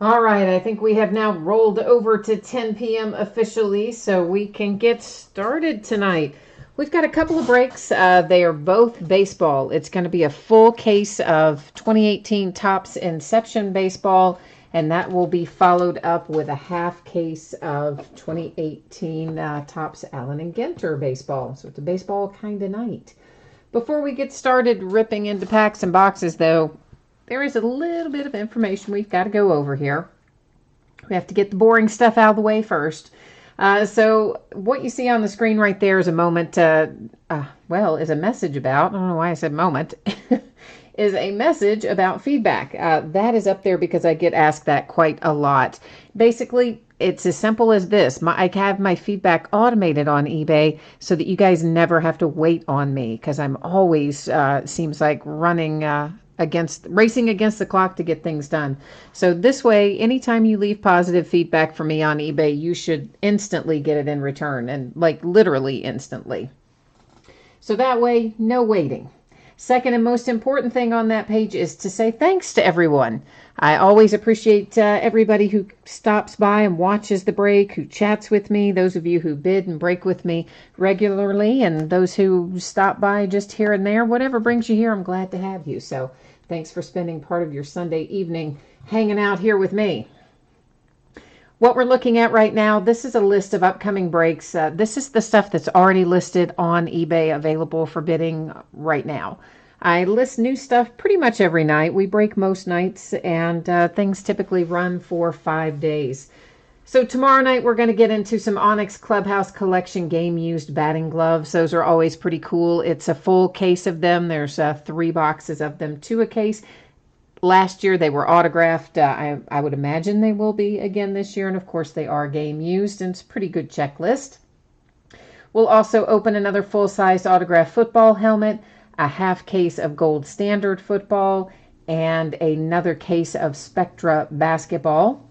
All right, I think we have now rolled over to 10 p.m. officially, so we can get started tonight. We've got a couple of breaks. They are both baseball. It's going to be a full case of 2018 Topps Inception baseball, and that will be followed up with a half case of 2018 Topps Aleen Ginter baseball. So it's a baseball kind of night. Before we get started ripping into packs and boxes, though, there is a little bit of information we've got to go over here. We have to get the boring stuff out of the way first. So what you see on the screen right there is a moment, is a message about, I don't know why I said moment, is a message about feedback. That is up there because I get asked that quite a lot. Basically, it's as simple as this. I have my feedback automated on eBay so that you guys never have to wait on me, because I'm always, seems like, racing against the clock to get things done. So this way, anytime you leave positive feedback for me on eBay, you should instantly get it in return, and like literally instantly. So that way, no waiting. Second and most important thing on that page is to say thanks to everyone. I always appreciate everybody who stops by and watches the break, who chats with me, those of you who bid and break with me regularly, and those who stop by just here and there. Whatever brings you here, I'm glad to have you. So thanks for spending part of your Sunday evening hanging out here with me. What we're looking at right now, this is a list of upcoming breaks. This is the stuff that's already listed on eBay, available for bidding right now. I list new stuff pretty much every night. We break most nights, and things typically run for 5 days. So tomorrow night we're going to get into some Onyx Clubhouse Collection game used batting gloves. Those are always pretty cool. It's a full case of them. There's 3 boxes of them to a case. Last year they were autographed. I would imagine they will be again this year. And of course they are game used, and it's a pretty good checklist. We'll also open another full-size autographed football helmet, a half case of gold standard football, and another case of Spectra basketball.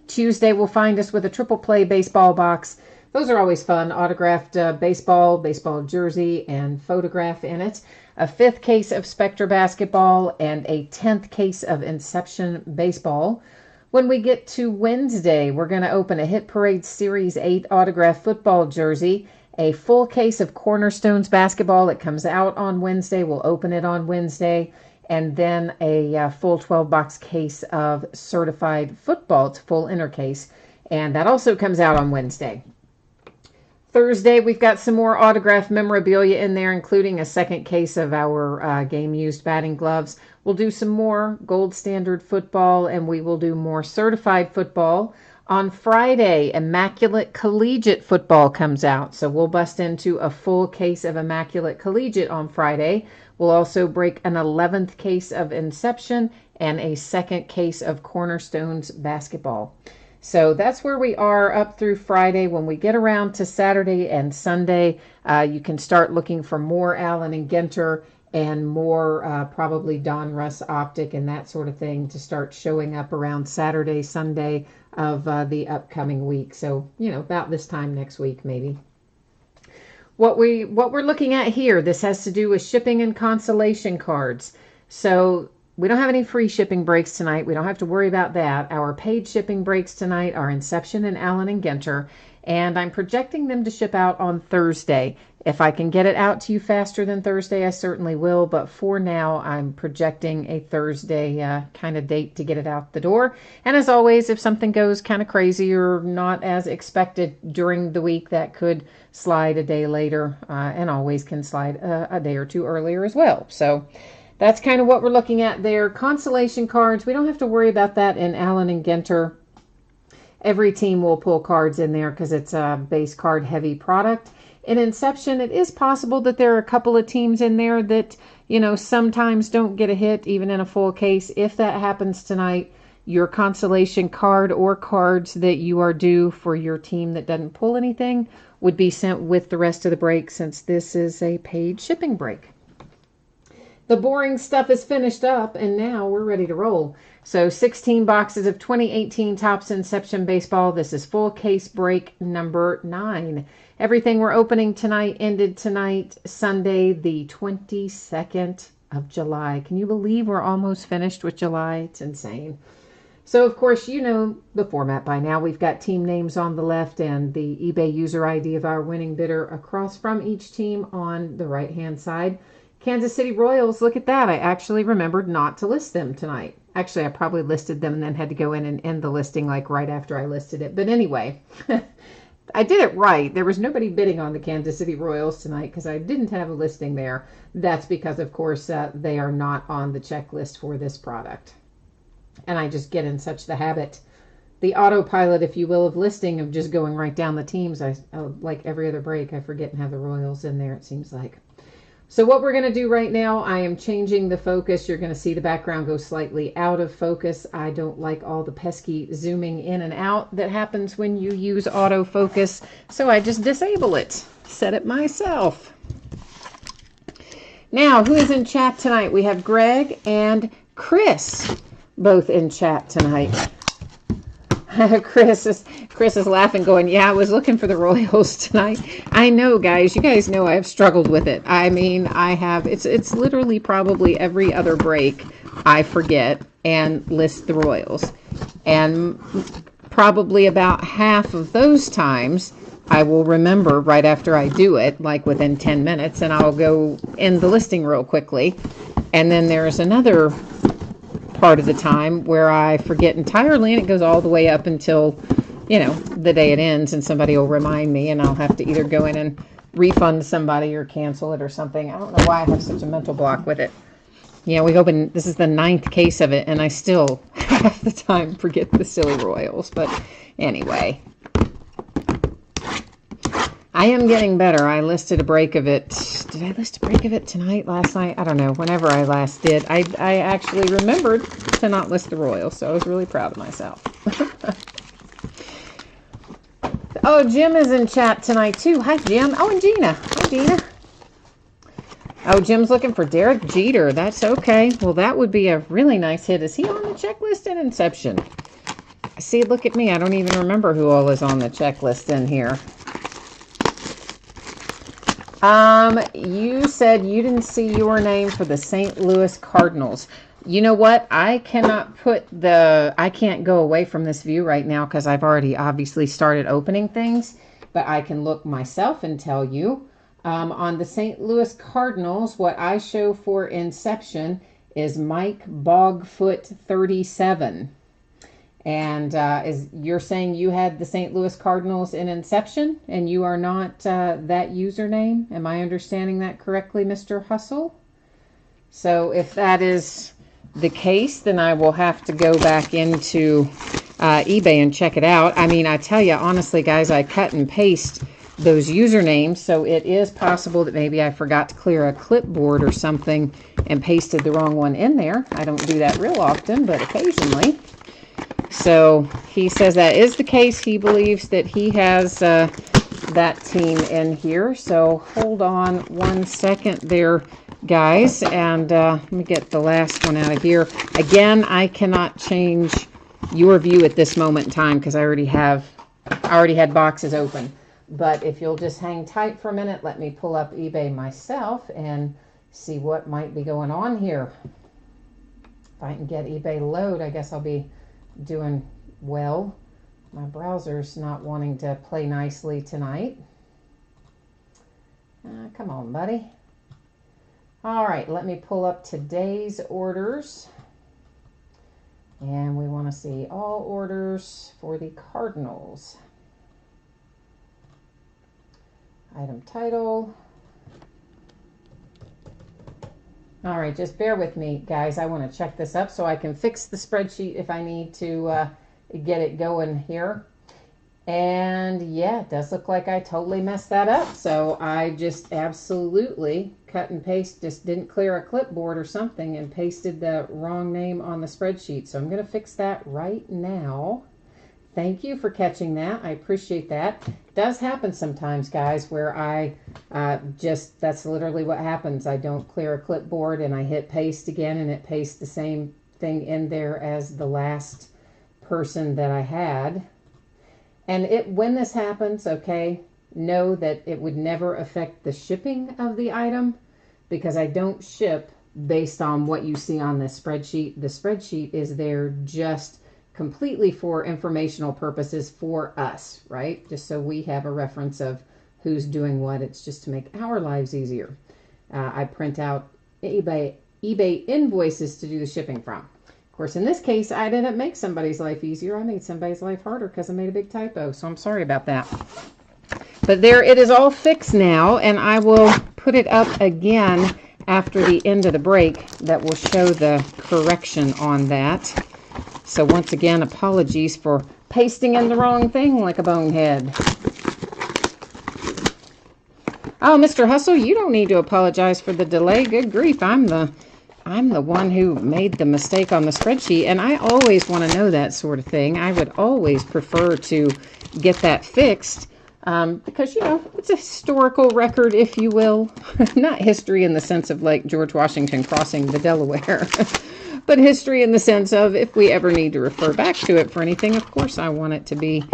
Tuesday will find us with a triple play baseball box. Those are always fun. Autographed baseball jersey, and photograph in it. A 5th case of Spectra basketball, and a 10th case of Inception baseball. When we get to Wednesday, we're going to open a Hit Parade Series 8 autographed football jersey, a full case of Cornerstones basketball. It comes out on Wednesday. We'll open it on Wednesday. And then a full 12-box case of certified football. It's a full inner case. And that also comes out on Wednesday. Thursday, we've got some more autographed memorabilia in there, including a 2nd case of our game-used batting gloves. We'll do some more gold standard football, and we will do more certified football. On Friday, Immaculate Collegiate football comes out, so we'll bust into a full case of Immaculate Collegiate on Friday. We'll also break an 11th case of Inception and a 2nd case of Cornerstones basketball. So that's where we are up through Friday. When we get around to Saturday and Sunday, you can start looking for more Aleen Ginter and more probably Don Russ Optic and that sort of thing to start showing up around Saturday, Sunday of the upcoming week. So, about this time next week, maybe. What we're looking at here, this has to do with shipping and consolation cards. So we don't have any free shipping breaks tonight. We don't have to worry about that. Our paid shipping breaks tonight are Inception and Aleen Ginter, and I'm projecting them to ship out on Thursday. If I can get it out to you faster than Thursday, I certainly will, but for now, I'm projecting a Thursday kind of date to get it out the door. And as always, if something goes kind of crazy or not as expected during the week, that could slide a day later, and always can slide a day or two earlier as well. So that's kind of what we're looking at there. Consolation cards, we don't have to worry about that in Aleen Ginter. Every team will pull cards in there because it's a base card heavy product. In Inception, it is possible that there are a couple of teams in there that, sometimes don't get a hit even in a full case. If that happens tonight, your consolation card or cards that you are due for your team that doesn't pull anything would be sent with the rest of the break, since this is a paid shipping break. The boring stuff is finished up, and now we're ready to roll. So 16 boxes of 2018 Topps Inception baseball. This is full case break number 9. Everything we're opening tonight ended tonight, Sunday, the 22nd of July. Can you believe we're almost finished with July? It's insane. So, of course, you know the format by now. We've got team names on the left and the eBay user ID of our winning bidder across from each team on the right-hand side. Kansas City Royals, look at that. I actually remembered not to list them tonight. Actually, I probably listed them and then had to go in and end the listing like right after I listed it. But anyway, I did it right. There was nobody bidding on the Kansas City Royals tonight because I didn't have a listing there. That's because, of course, they are not on the checklist for this product. And I just get in such the habit, the autopilot, if you will, of listing, of just going right down the teams. I like every other break, I forget and have the Royals in there, it seems like. So what we're going to do right now, I am changing the focus. You're going to see the background go slightly out of focus. I don't like all the pesky zooming in and out that happens when you use autofocus. So I just disable it, set it myself. Now, who is in chat tonight? We have Greg and Chris, both in chat tonight. Chris is laughing, going, yeah, I was looking for the Royals tonight. I know, guys. You guys know I have struggled with it. I mean, I have. It's literally probably every other break I forget and list the Royals. And probably about half of those times I will remember right after I do it, like within 10 minutes, and I'll go end the listing real quickly. And then there's another part of the time where I forget entirely, and it goes all the way up until, you know, the day it ends, and somebody will remind me, and I'll have to either go in and refund somebody or cancel it or something. I don't know why I have such a mental block with it. Yeah, we open, this is the 9th case of it, and I still half the time forget the silly Royals. But anyway, I am getting better. I listed a break of it. Did I list a break of it tonight, last night? I don't know. Whenever I last did, I actually remembered to not list the Royals, so I was really proud of myself. Oh, Jim is in chat tonight, too. Hi, Jim. Oh, and Gina. Hi, Gina. Oh, Jim's looking for Derek Jeter. That's okay. Well, that would be a really nice hit. Is he on the checklist in Inception? See, look at me. I don't even remember who all is on the checklist in here. You said you didn't see your name for the St. Louis Cardinals. You know what? I can't go away from this view right now because I've already obviously started opening things, but I can look myself and tell you. On the St. Louis Cardinals, what I show for Inception is Mike Bogfoot 37. And you're saying you had the St. Louis Cardinals in Inception, and you are not that username? Am I understanding that correctly, Mr. Hustle? So if that is the case, then I will have to go back into eBay and check it out. I mean, I tell you, honestly, guys, I cut and paste those usernames, so it is possible that maybe I forgot to clear a clipboard or something and pasted the wrong one in there. I don't do that real often, but occasionally. So he says that is the case. He believes that he has that team in here. So hold on one second there, guys. And let me get the last one out of here. Again, I cannot change your view at this moment in time because I already had boxes open. But if you'll just hang tight for a minute, let me pull up eBay myself and see what might be going on here. If I can get eBay to load, I guess I'll be doing well. My browser's not wanting to play nicely tonight. Come on, buddy. All right, let me pull up today's orders. And we want to see all orders for the Cardinals. Item title. All right, just bear with me, guys. I want to check this up so I can fix the spreadsheet if I need to get it going here. And yeah, it does look like I totally messed that up. So I just absolutely cut and paste, just didn't clear a clipboard or something and pasted the wrong name on the spreadsheet. So I'm going to fix that right now. Thank you for catching that. I appreciate that. It does happen sometimes, guys, where I that's literally what happens. I don't clear a clipboard and I hit paste again and it pastes the same thing in there as the last person that I had. And when this happens, okay, know that it would never affect the shipping of the item because I don't ship based on what you see on this spreadsheet. The spreadsheet is there just completely for informational purposes for us, right? Just so we have a reference of who's doing what. It's just to make our lives easier. I print out eBay invoices to do the shipping from. Of course, in this case, I didn't make somebody's life easier. I made somebody's life harder because I made a big typo. So I'm sorry about that. But there, it is all fixed now, and I will put it up again after the end of the break that will show the correction on that. So once again, apologies for pasting in the wrong thing like a bonehead. Oh, Mr. Hustle, you don't need to apologize for the delay. Good grief, I'm the one who made the mistake on the spreadsheet, and I always want to know that sort of thing. I would always prefer to get that fixed because, you know, it's a historical record, if you will. Not history in the sense of like George Washington crossing the Delaware, but history in the sense of if we ever need to refer back to it for anything, of course I want it to be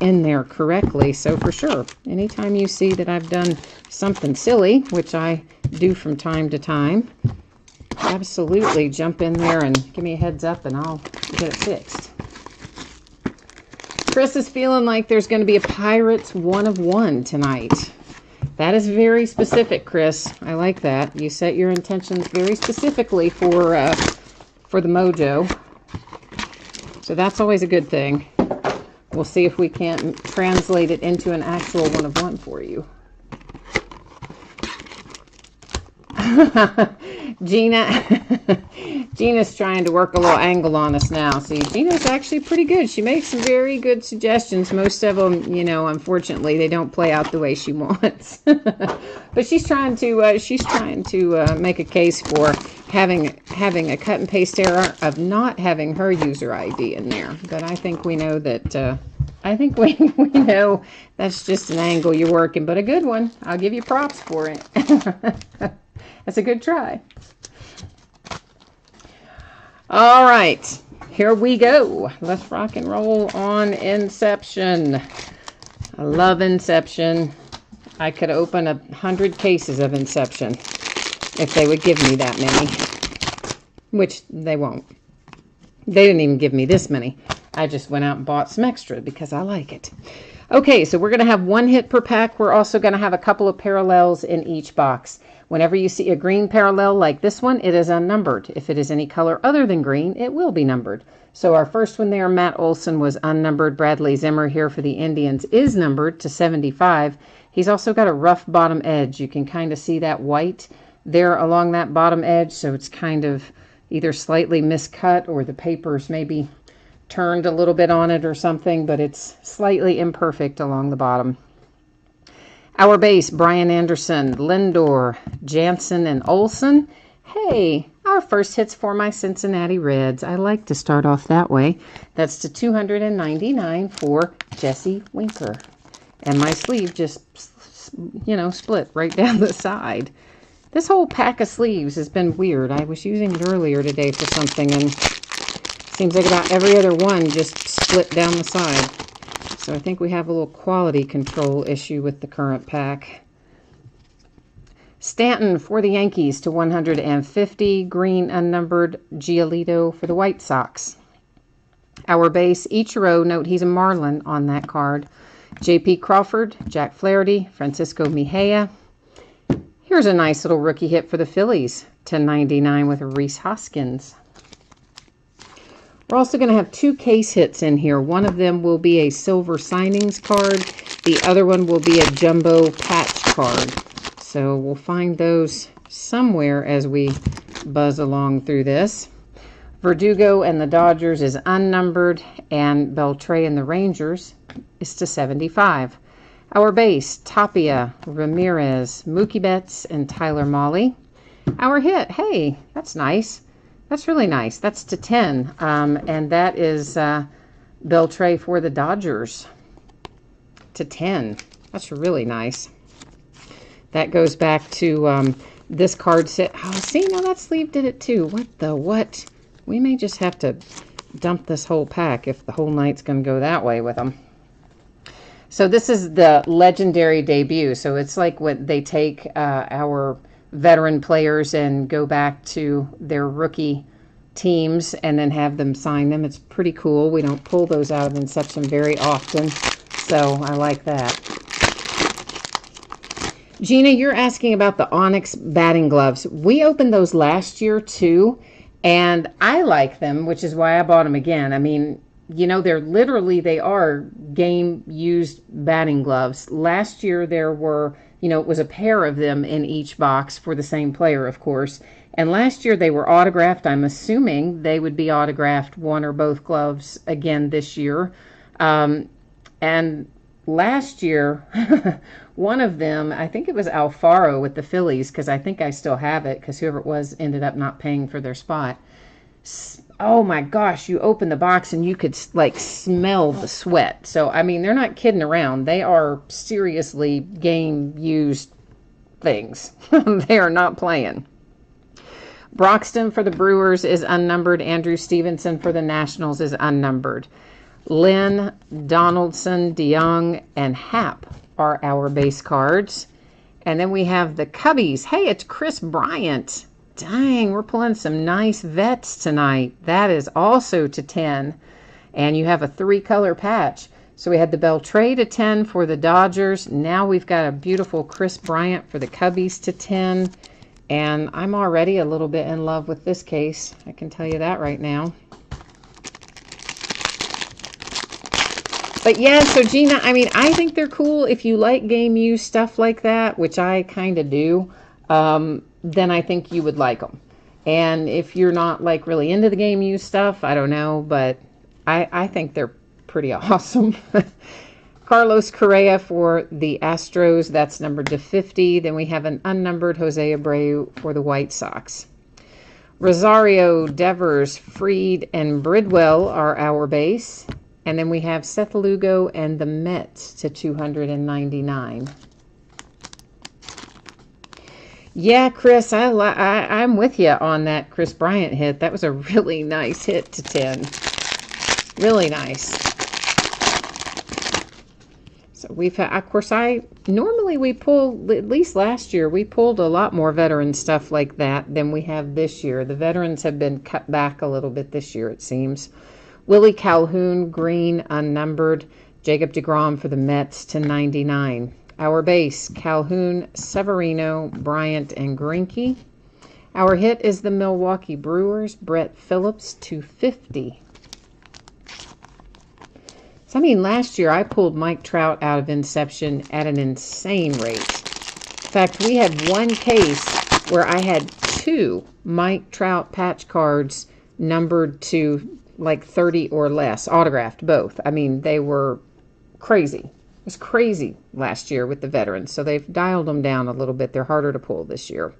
in there correctly. So for sure, anytime you see that I've done something silly, which I do from time to time, absolutely jump in there and give me a heads up and I'll get it fixed. Chris is feeling like there's going to be a Pirates 1 of 1 tonight. That is very specific, Chris. I like that. You set your intentions very specifically for the mojo. So that's always a good thing. We'll see if we can't translate it into an actual 1 of 1 for you. Gina's trying to work a little angle on us now. See, Gina's actually pretty good. She makes some very good suggestions. Most of them, you know, unfortunately, they don't play out the way she wants. But she's trying to make a case for having a cut and paste error of not having her user ID in there. But I think we know that. I think we know that's just an angle you're working, but a good one. I'll give you props for it. That's a good try. All right, here we go. Let's rock and roll on Inception. I love Inception. I could open 100 cases of Inception if they would give me that many, which they won't. They didn't even give me this many. I just went out and bought some extra because I like it. Okay, so we're going to have 1 hit per pack. We're also going to have a couple of parallels in each box. Whenever you see a green parallel like this one, it is unnumbered. If it is any color other than green, it will be numbered. So our first one there, Matt Olson, was unnumbered. Bradley Zimmer here for the Indians is numbered to 75. He's also got a rough bottom edge. You can kind of see that white there along that bottom edge. So it's kind of either slightly miscut or the paper's maybe turned a little bit on it or something, but it's slightly imperfect along the bottom. Our base, Brian Anderson, Lindor, Jansen, and Olson. Hey, our first hits for my Cincinnati Reds. I like to start off that way. That's to 299 for Jesse Winker. And my sleeve just, you know, split right down the side. This whole pack of sleeves has been weird. I was using it earlier today for something, and seems like about every other one just split down the side. So I think we have a little quality control issue with the current pack. Stanton for the Yankees to 150. Green unnumbered. Giolito for the White Sox. Our base, Ichiro, note he's a Marlin on that card. J.P. Crawford, Jack Flaherty, Francisco Mejia. Here's a nice little rookie hit for the Phillies to 99 with Rhys Hoskins. We're also going to have 2 case hits in here. One of them will be a silver signings card. The other one will be a jumbo patch card. So we'll find those somewhere as we buzz along through this. Verdugo and the Dodgers is unnumbered, and Beltre and the Rangers is to 75. Our base, Tapia, Ramirez, Mookie Betts, and Tyler Mahle. Our hit, hey, that's nice. That's really nice. That's to 10. And that is Beltre for the Dodgers to 10. That's really nice. That goes back to this card set. Oh, see, now that sleeve did it too. What the what? We may just have to dump this whole pack if the whole night's going to go that way with them. So this is the legendary debut. So it's like what they take our veteran players and go back to their rookie teams and then have them sign them. It's pretty cool. We don't pull those out of Inception very often, so I like that. Gina, you're asking about the Onyx batting gloves. We opened those last year too, and I like them, which is why I bought them again. I mean, you know, they are game used batting gloves. Last year there were, you know, it was a pair of them in each box for the same player, of course. And last year they were autographed. I'm assuming they would be autographed, one or both gloves, again this year. And last year, one of them, I think it was Alfaro with the Phillies, because I think I still have it, because whoever it was ended up not paying for their spot. Oh my gosh, you open the box and you could like smell the sweat. So, I mean, they're not kidding around. They are seriously game used things. They are not playing. Broxton for the Brewers is unnumbered. Andrew Stevenson for the Nationals is unnumbered. Lynn, Donaldson, DeYoung, and Happ are our base cards. And then we have the Cubbies. Hey, it's Chris Bryant. Dang, we're pulling some nice vets tonight. That is also to 10. And you have a 3-color patch. So we had the Beltre to 10 for the Dodgers. Now we've got a beautiful Chris Bryant for the Cubbies to 10. And I'm already a little bit in love with this case. I can tell you that right now. But yeah, so Gina, I mean, I think they're cool if you like game use stuff like that, which I kind of do. Then I think you would like them. And if you're not like really into the game use stuff, I don't know, but I think they're pretty awesome. Carlos Correa for the Astros, that's numbered to 50. Then we have an unnumbered Jose Abreu for the White Sox. Rosario, Devers, Fried, and Bridwell are our base. And then we have Seth Lugo and the Mets to 299. Yeah, Chris, I'm with you on that Chris Bryant hit. That was a really nice hit to 10. Really nice. So we've had, of course, normally we pull, at least last year, we pulled a lot more veteran stuff like that than we have this year. The veterans have been cut back a little bit this year, it seems. Willie Calhoun, green, unnumbered. Jacob deGrom for the Mets to 99. Our base, Calhoun, Severino, Bryant, and Greinke. Our hit is the Milwaukee Brewers, Brett Phillips to 50. So, I mean, last year I pulled Mike Trout out of Inception at an insane rate. In fact, we had one case where I had 2 Mike Trout patch cards numbered to like 30 or less, autographed both. I mean, they were crazy. It was crazy last year with the veterans, so they've dialed them down a little bit. They're harder to pull this year.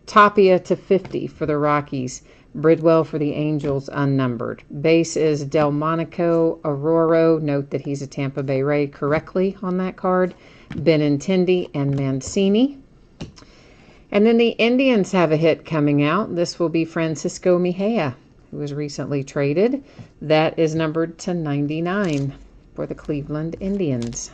Tapia to 50 for the Rockies. Bridwell for the Angels, unnumbered. Base is Delmonico Aurora. Note that he's a Tampa Bay Ray correctly on that card. Benintendi and Mancini. And then the Indians have a hit coming out. This will be Francisco Mejia, who was recently traded. That is numbered to 99 for the Cleveland Indians.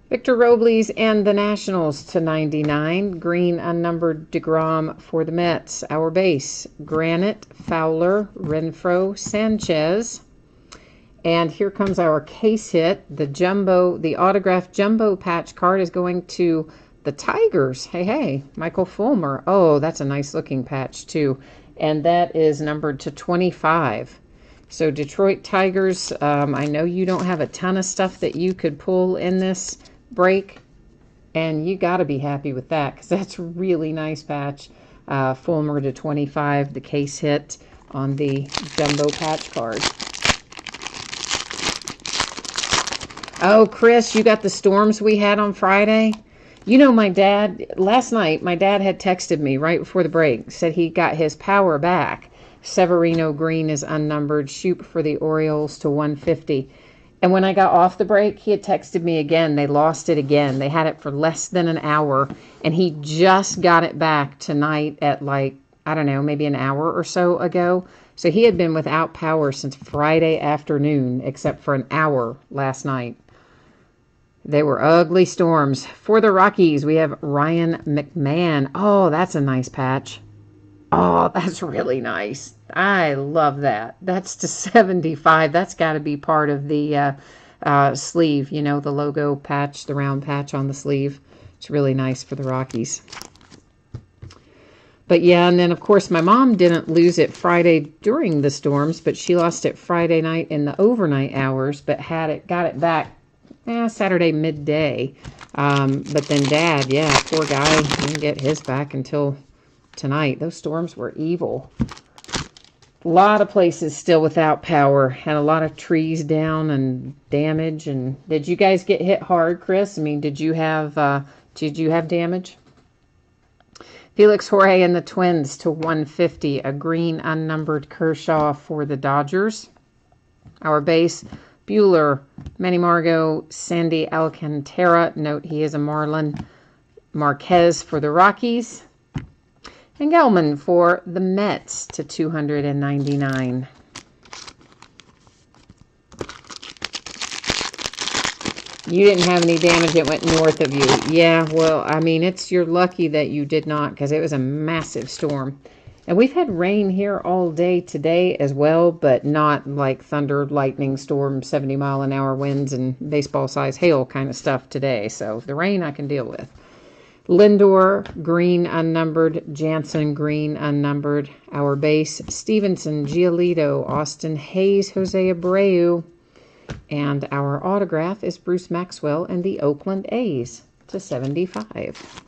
Victor Robles and the Nationals to 99. Green unnumbered DeGrom for the Mets. Our base, Granite, Fowler, Renfroe, Sanchez. And here comes our case hit. The autographed jumbo patch card is going to the Tigers. Hey, Michael Fulmer. Oh, that's a nice looking patch too. And that is numbered to 25. So Detroit Tigers, I know you don't have a ton of stuff that you could pull in this break, and you got to be happy with that because that's a really nice patch. Fulmer to 25, the case hit on the jumbo patch card. Oh, Chris, you got the storms we had on Friday? You know, last night, my dad had texted me right before the break, said he got his power back. Severino green is unnumbered. Shoot for the Orioles to 150. And when I got off the break, he had texted me again. They lost it again. They had it for less than an hour, and he just got it back tonight at like, I don't know, maybe an hour or so ago. So he had been without power since Friday afternoon, except for an hour last night. They were ugly storms. For the Rockies, we have Ryan McMahon. Oh, that's a nice patch. Oh, that's really nice. I love that. That's to 75. That's got to be part of the sleeve, you know, the logo patch, the round patch on the sleeve. It's really nice for the Rockies. But yeah, and then of course my mom didn't lose it Friday during the storms, but she lost it Friday night in the overnight hours, but got it back Saturday midday. But then Dad, yeah, poor guy, didn't get his back until tonight. Those storms were evil. A lot of places still without power, had a lot of trees down and damage. And did you guys get hit hard, Chris? I mean, did you have damage? Felix Jorge and the Twins to 150, a green unnumbered Kershaw for the Dodgers. Our base, Bueller, Manny Margot, Sandy Alcantara. Note he is a Marlin. Marquez for the Rockies. And Gelman for the Mets to 299. You didn't have any damage. It went north of you. Yeah, well, I mean, you're lucky that you did not, because it was a massive storm. And we've had rain here all day today as well, but not like thunder, lightning storm, 70-mile-an-hour winds and baseball-size hail kind of stuff today. So the rain I can deal with. Lindor, green unnumbered. Jansen, green unnumbered. Our base, Stevenson, Giolito, Austin Hayes, Jose Abreu. And our autograph is Bruce Maxwell and the Oakland A's to 75.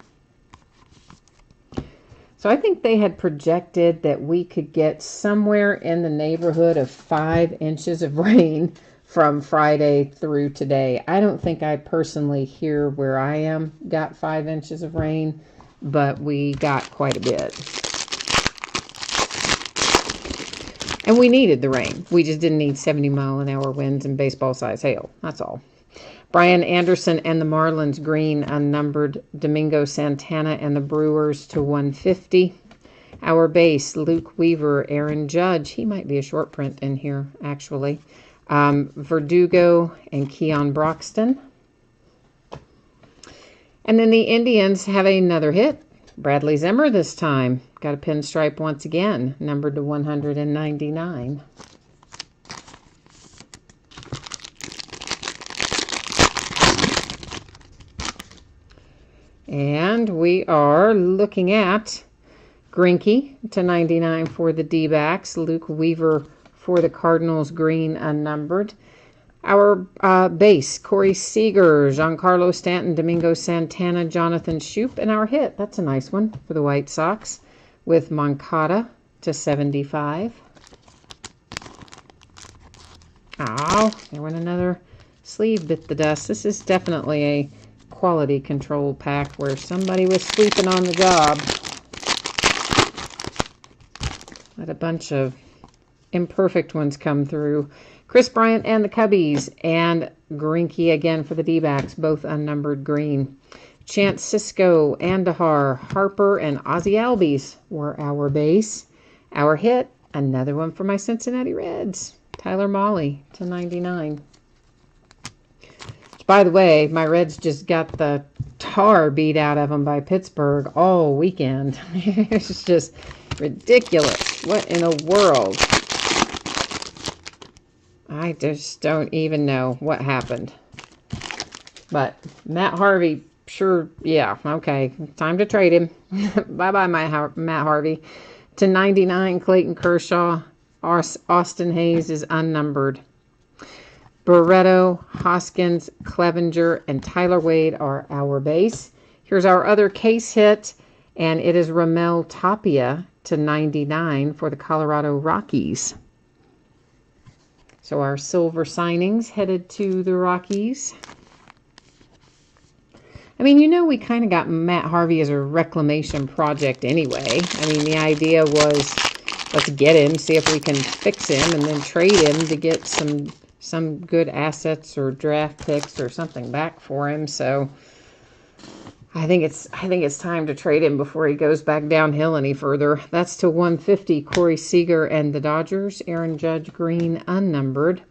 So I think they had projected that we could get somewhere in the neighborhood of 5 inches of rain from Friday through today. I don't think I personally, here where I am, got 5 inches of rain, but we got quite a bit. And we needed the rain. We just didn't need 70-mile-an-hour winds and baseball-size hail. That's all. Brian Anderson and the Marlins, green unnumbered. Domingo Santana and the Brewers to 150. Our base, Luke Weaver, Aaron Judge. He might be a short print in here, actually. Verdugo and Keon Broxton. And then the Indians have another hit. Bradley Zimmer this time. Got a pinstripe once again, numbered to 199. And we are looking at Greinke to 99 for the D-backs. Luke Weaver for the Cardinals, green unnumbered. Our base, Corey Seager, Giancarlo Stanton, Domingo Santana, Jonathan Shoup. And our hit, that's a nice one for the White Sox, with Moncada to 75. Oh, there went another sleeve, bit the dust. This is definitely a quality control pack where somebody was sleeping on the job. Had a bunch of imperfect ones come through. Chris Bryant and the Cubbies, and Greinke again for the D-backs, both unnumbered green. Chance Sisco, Andahar, Harper, and Ozzie Albies were our base. Our hit, another one for my Cincinnati Reds, Tyler Mahle to 99. By the way, my Reds just got the tar beat out of them by Pittsburgh all weekend. It's just ridiculous. What in the world? I just don't even know what happened. But Matt Harvey, sure, yeah, okay. Time to trade him. Bye-bye, Matt Harvey. To 99, Clayton Kershaw. Austin Hayes is unnumbered. Barreto, Hoskins, Clevenger, and Tyler Wade are our base. Here's our other case hit, and it is Ramel Tapia to 99 for the Colorado Rockies. So our silver signings headed to the Rockies. I mean, you know, we kind of got Matt Harvey as a reclamation project anyway. I mean, the idea was, let's get him, see if we can fix him, and then trade him to get some good assets or draft picks or something back for him. So I think it's time to trade him before he goes back downhill any further. That's to 150, Corey Seager and the Dodgers. Aaron Judge, green unnumbered.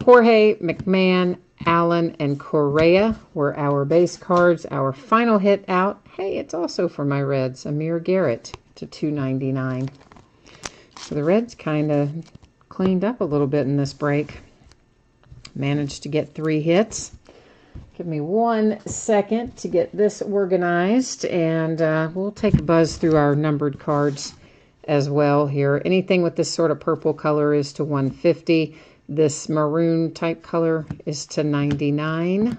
Jorge, McMahon, Allen and Correa were our base cards. Our final hit out, hey, it's also for my Reds, Amir Garrett to $2.99. So the Reds kind of cleaned up a little bit in this break. Managed to get 3 hits. Give me 1 second to get this organized, and we'll take a buzz through our numbered cards as well here. Anything with this sort of purple color is to 150. This maroon type color is to 99.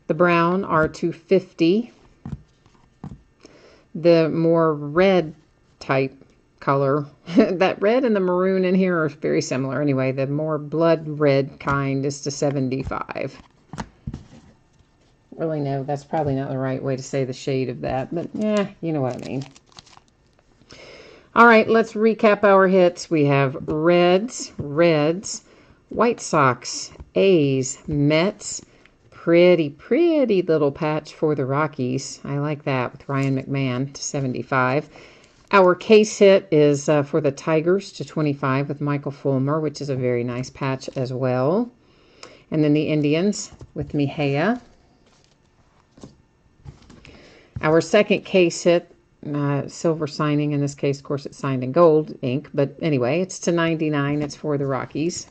The brown are to 50. The more red type color, that red and the maroon in here are very similar anyway. The more blood red kind is to 75. Really, no, that's probably not the right way to say the shade of that, but yeah, you know what I mean. All right, let's recap our hits. We have Reds, White Sox, A's, Mets. Pretty little patch for the Rockies. I like that with Ryan McMahon to 75. Our case hit is for the Tigers to 25 with Michael Fulmer, which is a very nice patch as well. And then the Indians with Mejia. Our second case hit, silver signing. In this case, of course, it's signed in gold ink. But anyway, it's to 99. It's for the Rockies.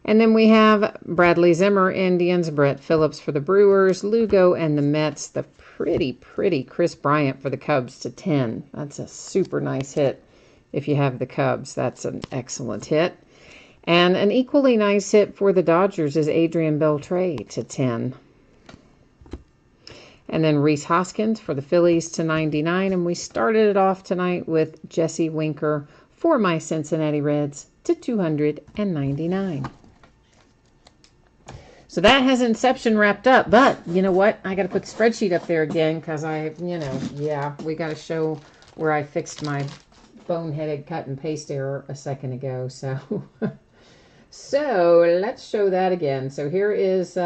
And then we have Bradley Zimmer, Indians, Brett Phillips for the Brewers, Lugo and the Mets, the pretty Chris Bryant for the Cubs to 10. That's a super nice hit if you have the Cubs. That's an excellent hit. And an equally nice hit for the Dodgers is Adrian Beltre to 10. And then Rhys Hoskins for the Phillies to 99. And we started it off tonight with Jesse Winker for my Cincinnati Reds to 299. So that has Inception wrapped up, but you know what? I got to put the spreadsheet up there again because we got to show where I fixed my boneheaded cut and paste error a second ago. So, so let's show that again. So here is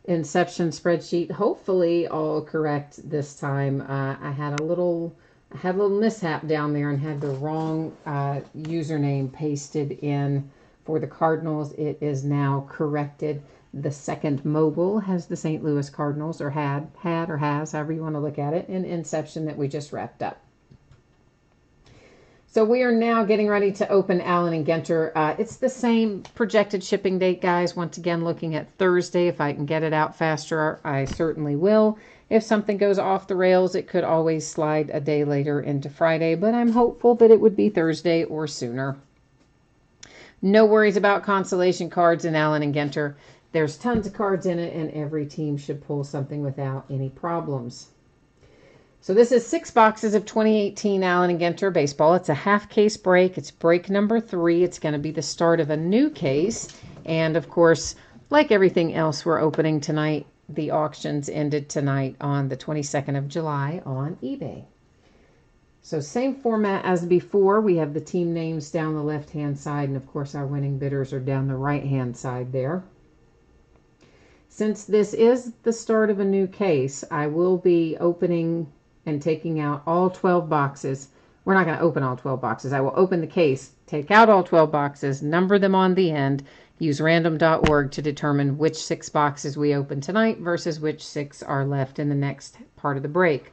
Inception spreadsheet. Hopefully all correct this time. I had a little mishap down there and had the wrong username pasted in for the Cardinals. It is now corrected. The second mogul has the St. Louis Cardinals, or had or has, however you want to look at it, in Inception that we just wrapped up. So we are now getting ready to open Aleen Ginter. It's the same projected shipping date, guys. Once again, looking at Thursday. If I can get it out faster, I certainly will. If something goes off the rails, it could always slide a day later into Friday, but I'm hopeful that it would be Thursday or sooner. No worries about consolation cards in Aleen Ginter. There's tons of cards in it, and every team should pull something without any problems. So this is 6 boxes of 2018 Aleen Ginter baseball. It's a half case break. It's break number 3. It's going to be the start of a new case. And of course, like everything else we're opening tonight, the auctions ended tonight on the 22nd of July on eBay. So same format as before. We have the team names down the left-hand side, and of course our winning bidders are down the right-hand side there. Since this is the start of a new case, I will be opening and taking out all 12 boxes. We're not going to open all 12 boxes. I will open the case, take out all 12 boxes, number them on the end, use random.org to determine which 6 boxes we open tonight versus which 6 are left in the next part of the break.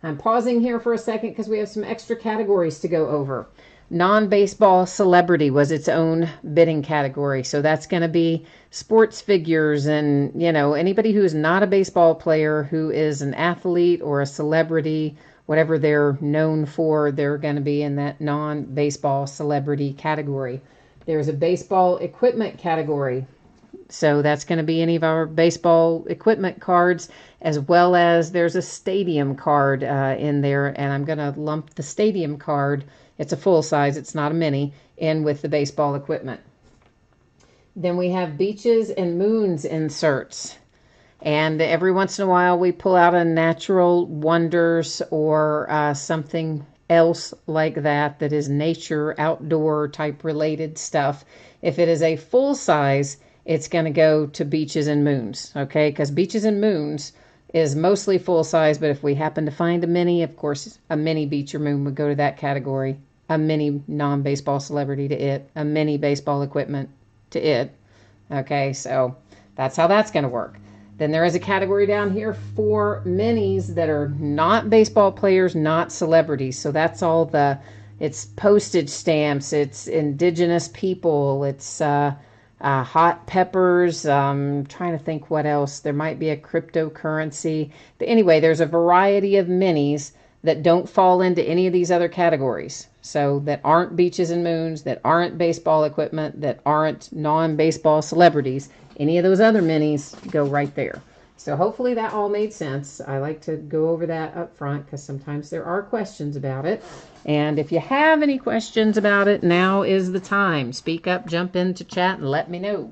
I'm pausing here for a second because we have some extra categories to go over. Non-baseball celebrity was its own bidding category. So that's going to be sports figures and, anybody who is not a baseball player, who is an athlete or a celebrity, whatever they're known for, they're going to be in that non-baseball celebrity category. There's a baseball equipment category. So that's going to be any of our baseball equipment cards, as well as there's a stadium card in there. And I'm going to lump the stadium card, it's a full size, it's not a mini, in with the baseball equipment. Then we have beaches and moons inserts. And every once in a while we pull out a natural wonders or something else like that is nature, outdoor type related stuff. If it is a full size, it's going to go to beaches and moons, okay? Because beaches and moons is mostly full size, but if we happen to find a mini, of course, a mini beach or moon would go to that category. A mini non-baseball celebrity to it, a mini baseball equipment to it, Okay, so that's how that's going to work. Then there is a category down here for minis that are not baseball players, not celebrities. So that's all it's postage stamps, it's indigenous people, it's hot peppers. Trying to think what else. There might be a cryptocurrency. But anyway, there's a variety of minis that don't fall into any of these other categories. So that aren't beaches and moons, that aren't baseball equipment, that aren't non-baseball celebrities. Any of those other minis go right there. So hopefully that all made sense. I like to go over that up front because sometimes there are questions about it. And if you have any questions about it, now is the time. Speak up, jump into chat, and let me know.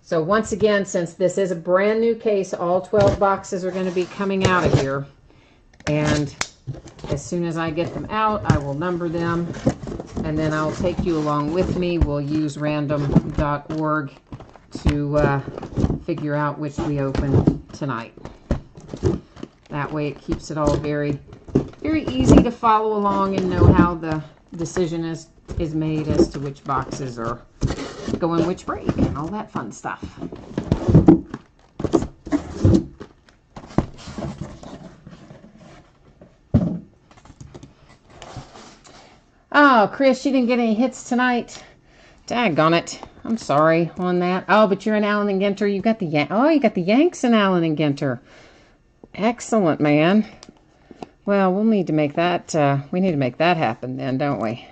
So once again, since this is a brand new case, all 12 boxes are going to be coming out of here. And as soon as I get them out, I will number them. And then I'll take you along with me. We'll use random.org to figure out which we open tonight. That way it keeps it all very, very easy to follow along and know how the decision is made as to which boxes are going which break and all that fun stuff. Oh, Chris, you didn't get any hits tonight. Daggone it. I'm sorry on that. Oh, but you're in Aleen and Ginter. You got the you got the Yanks in Aleen and Ginter. Excellent, man. Well, we'll need to make that. We need to make that happen then, don't we?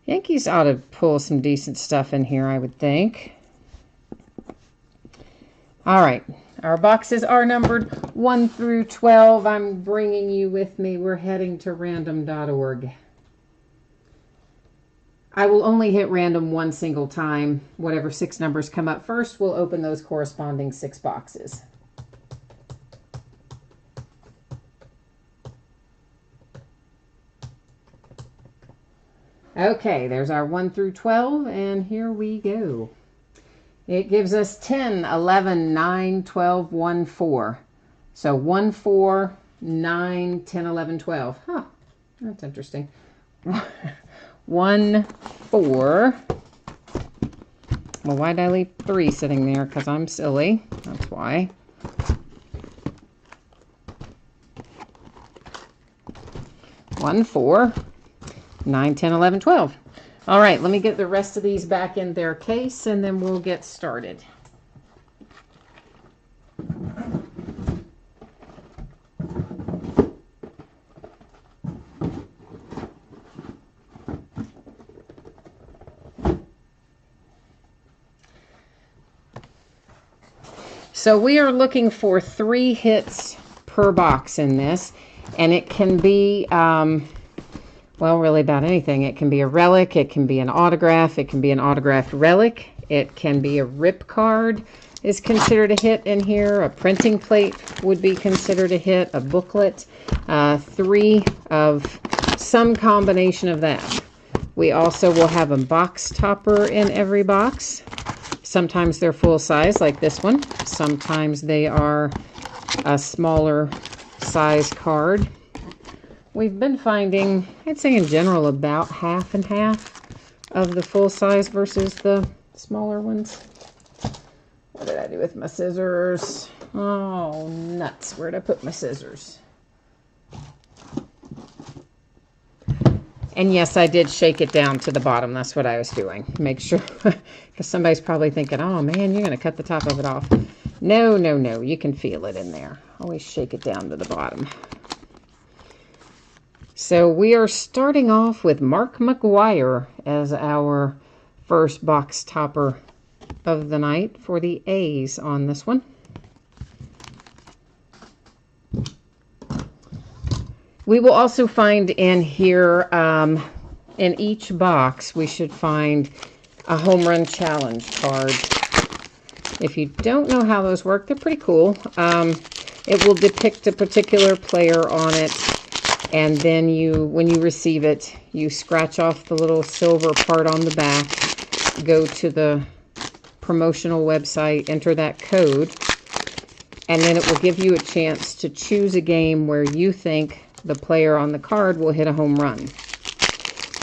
Yankees ought to pull some decent stuff in here, I would think. All right. Our boxes are numbered 1 through 12. I'm bringing you with me. We're heading to random.org. I will only hit random one single time. Whatever 6 numbers come up first, we'll open those corresponding 6 boxes. Okay, there's our 1 through 12, and here we go. It gives us 10, 11, 9, 12, 1, 4. So 1, 4, 9, 10, 11, 12. Huh, that's interesting. 1, 4. Well, why did I leave 3 sitting there? Because I'm silly. That's why. One, 4, 9, 10, 11, 12. All right, let me get the rest of these back in their case, and then we'll get started. So we are looking for 3 hits per box in this, and it can be, well, really about anything. It can be a relic, it can be an autograph, it can be an autographed relic, it can be a rip card is considered a hit in here, a printing plate would be considered a hit, a booklet, 3 of some combination of that. We also will have a box topper in every box. Sometimes they're full size like this one. Sometimes they are a smaller size card. We've been finding, I'd say in general, about half and half of the full size versus the smaller ones. What did I do with my scissors? Oh, nuts. Where'd I put my scissors? And yes, I did shake it down to the bottom. That's what I was doing. Make sure, because somebody's probably thinking, oh man, you're going to cut the top of it off. No, no, no. You can feel it in there. Always shake it down to the bottom. So we are starting off with Mark McGwire as our first box topper of the night for the A's on this one. We will also find in here, in each box, we should find a home run challenge card. If you don't know how those work, they're pretty cool. It will depict a particular player on it, and then when you receive it, you scratch off the little silver part on the back, go to the promotional website, enter that code, and then it will give you a chance to choose a game where you think the player on the card will hit a home run.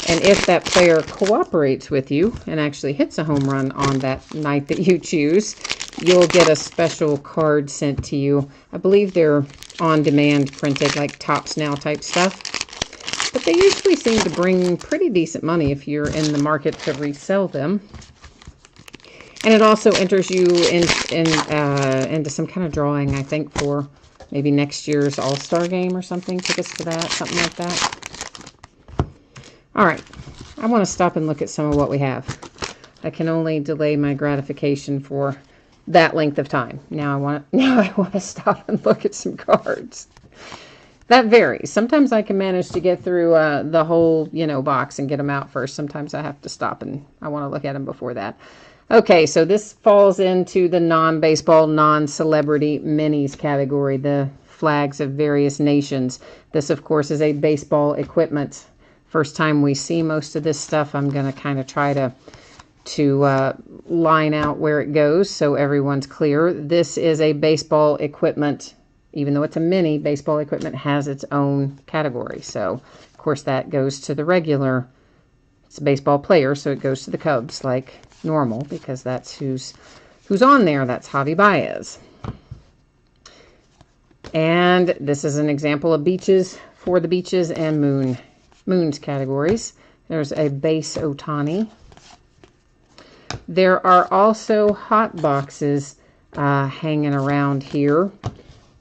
And if that player cooperates with you and actually hits a home run on that night that you choose, you'll get a special card sent to you. I believe they're on-demand printed, like Topps Now type stuff. But they usually seem to bring pretty decent money if you're in the market to resell them. And it also enters you into some kind of drawing, I think, for maybe next year's All-Star game or something. Tickets to that, something like that. All right, I want to stop and look at some of what we have. I can only delay my gratification for that length of time. Now I want to stop and look at some cards. That varies. Sometimes I can manage to get through the whole, box and get them out first. Sometimes I have to stop and I want to look at them before that. Okay, so this falls into the non-baseball, non-celebrity minis category, the flags of various nations. This, of course, is a baseball equipment. First time we see most of this stuff, I'm going to kind of try to line out where it goes so everyone's clear. This is a baseball equipment. Even though it's a mini, baseball equipment has its own category. So, of course, that goes to the regular. It's a baseball player, so it goes to the Cubs like normal because that's who's on there. That's Javi Baez. And this is an example of beaches for the beaches and moons categories. There's a base Ohtani. There are also hot boxes hanging around here.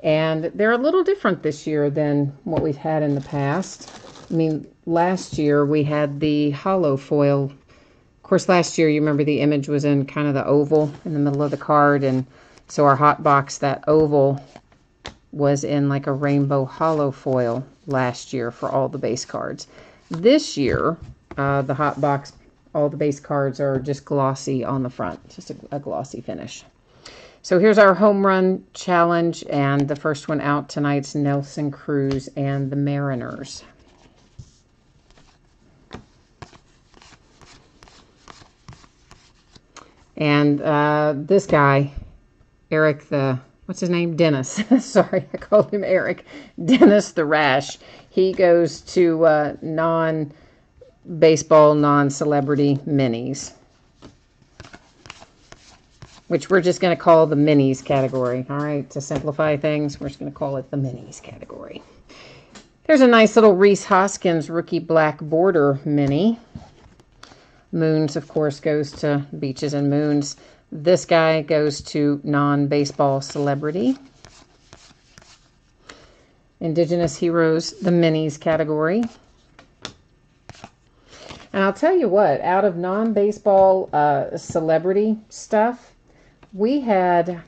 And they're a little different this year than what we've had in the past. I mean, last year we had the hollow foil. Of course, last year, you remember the image was in kind of the oval in the middle of the card. And so our hot box, that oval, was in like a rainbow hollow foil last year for all the base cards. This year, the hot box, all the base cards are just glossy on the front. Just a glossy finish. So here's our home run challenge, and the first one out tonight's Nelson Cruz and the Mariners. And this guy, Eric what's his name? Dennis. Sorry, I called him Eric. Dennis the Rash. He goes to non-baseball, non-celebrity minis, which we're just going to call the minis category. All right, to simplify things, we're just going to call it the minis category. There's a nice little Reese Hoskins rookie black border mini. Moons, of course, goes to beaches and moons. This guy goes to non-baseball celebrity. Indigenous Heroes, the minis category. And I'll tell you what, out of non-baseball celebrity stuff, we had,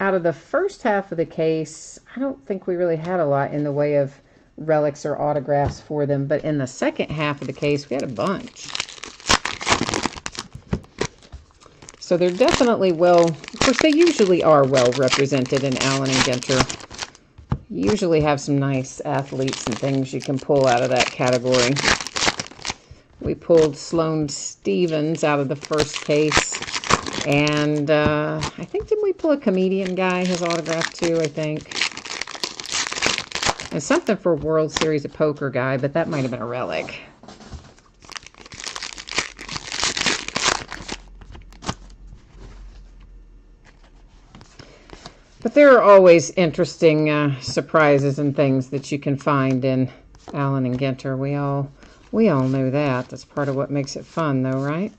out of the first half of the case, I don't think we really had a lot in the way of relics or autographs for them. But in the second half of the case, we had a bunch. So they're definitely of course, they usually are well represented in Aleen Ginter. You usually have some nice athletes and things you can pull out of that category. We pulled Sloane Stevens out of the first case. And I think, didn't we pull a comedian guy, his autograph too, I think. And something for World Series of Poker guy, but that might have been a relic. But there are always interesting surprises and things that you can find in Aleen Ginter. We all know that. That's part of what makes it fun, though, right?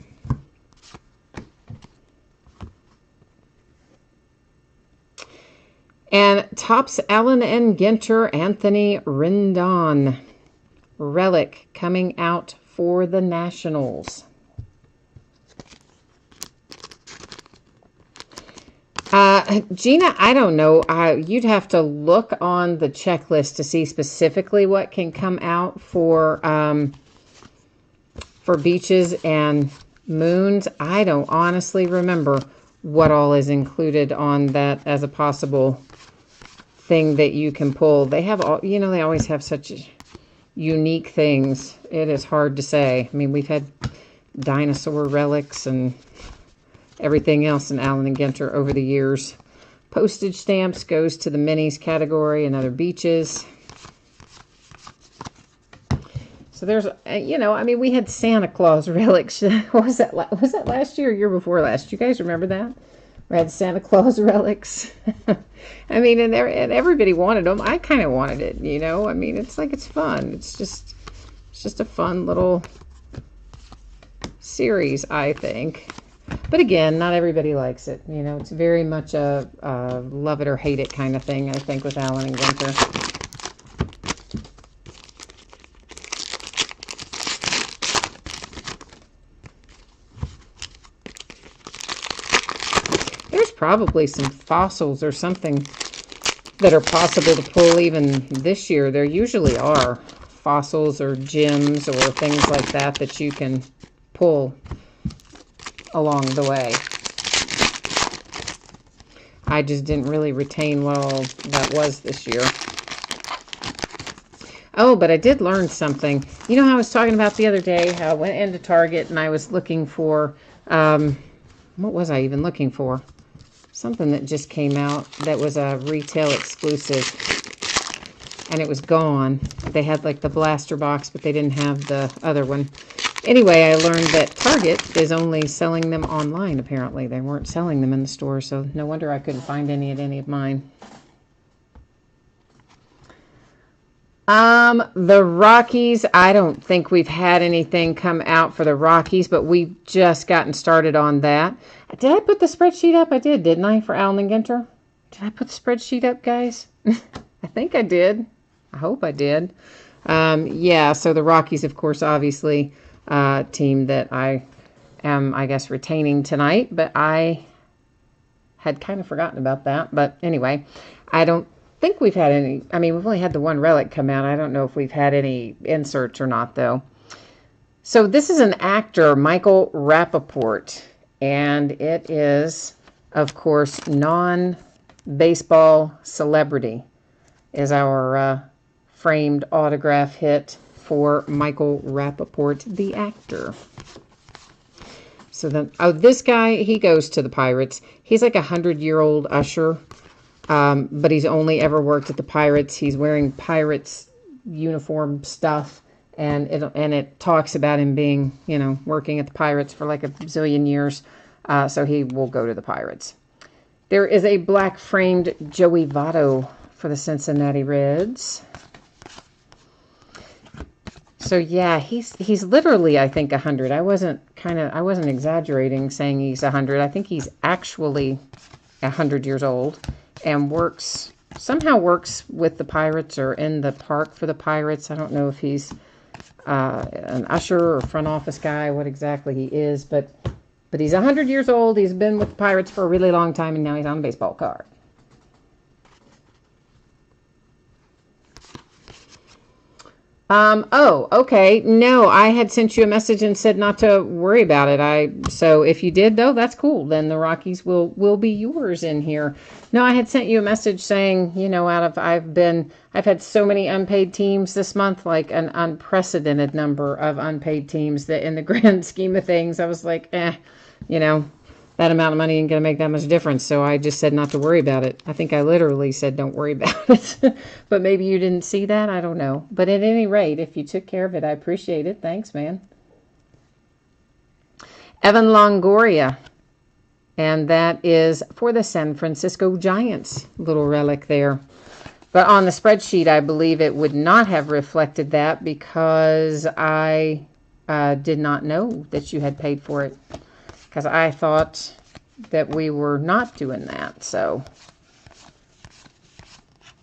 And Topps Aleen Ginter, Anthony Rendon. Relic coming out for the Nationals. Gina, I don't know. You'd have to look on the checklist to see specifically what can come out for beaches and moons. I don't honestly remember what all is included on that as a possible thing that you can pull. They have all, they always have such unique things. It is hard to say. I mean, we've had dinosaur relics and everything else in Aleen Ginter over the years. Postage stamps goes to the minis category and other beaches. So there's, you know, I mean, we had Santa Claus relics. What was that? Was that last year or year before last? You guys remember that? We had Santa Claus relics. I mean, and everybody wanted them. I kind of wanted it, you know. I mean, it's like, it's fun. It's just a fun little series, I think. But again, not everybody likes it. You know, it's very much a love it or hate it kind of thing, I think, with Aleen Ginter. There's probably some fossils or something that are possible to pull even this year. There usually are fossils or gems or things like that that you can pull along the way. I just didn't really retain what all that was this year. Oh, but I did learn something. You know how I was talking about the other day, how I went into Target and I was looking for, what was I even looking for? Something that just came out that was a retail exclusive. And it was gone. They had like the blaster box, but they didn't have the other one. Anyway, I learned that Target is only selling them online, apparently. They weren't selling them in the store, so no wonder I couldn't find any at any of mine. The Rockies, I don't think we've had anything come out for the Rockies, but we've just gotten started on that. Did I put the spreadsheet up? I did, didn't I, for Aleen Ginter? Did I put the spreadsheet up, guys? I think I did. I hope I did. Yeah, so the Rockies, of course, obviously, team that I am, I guess, retaining tonight, but I had kind of forgotten about that. But anyway, I don't think we've had any. I mean, we've only had the one relic come out. I don't know if we've had any inserts or not, though. So this is an actor, Michael Rappaport, and it is, of course, non-baseball celebrity is our framed autograph hit for Michael Rappaport, the actor. So then, oh, this guy, he goes to the Pirates. He's like a 100-year-old usher, but he's only ever worked at the Pirates. He's wearing Pirates uniform stuff, and it talks about him being, you know, working at the Pirates for like a zillion years. So he will go to the Pirates. There is a black framed Joey Votto for the Cincinnati Reds. So yeah, he's literally, I think, 100. I wasn't exaggerating saying he's 100. I think he's actually 100 years old and somehow works with the Pirates or in the park for the Pirates. I don't know if he's an usher or front office guy, what exactly he is, but he's 100 years old. He's been with the Pirates for a really long time, and now he's on a baseball card. Oh, okay. No, I had sent you a message and said not to worry about it. So if you did, though, that's cool. Then the Rockies will be yours in here. No, I had sent you a message saying, you know, I've had so many unpaid teams this month, like an unprecedented number of unpaid teams that in the grand scheme of things, I was like, you know, that amount of money ain't going to make that much difference. So I just said not to worry about it. I think I literally said don't worry about it. But maybe you didn't see that. I don't know. But at any rate, if you took care of it, I appreciate it. Thanks, man. Evan Longoria. And that is for the San Francisco Giants. Little relic there. But on the spreadsheet, I believe it would not have reflected that because I did not know that you had paid for it. Because I thought that we were not doing that. So,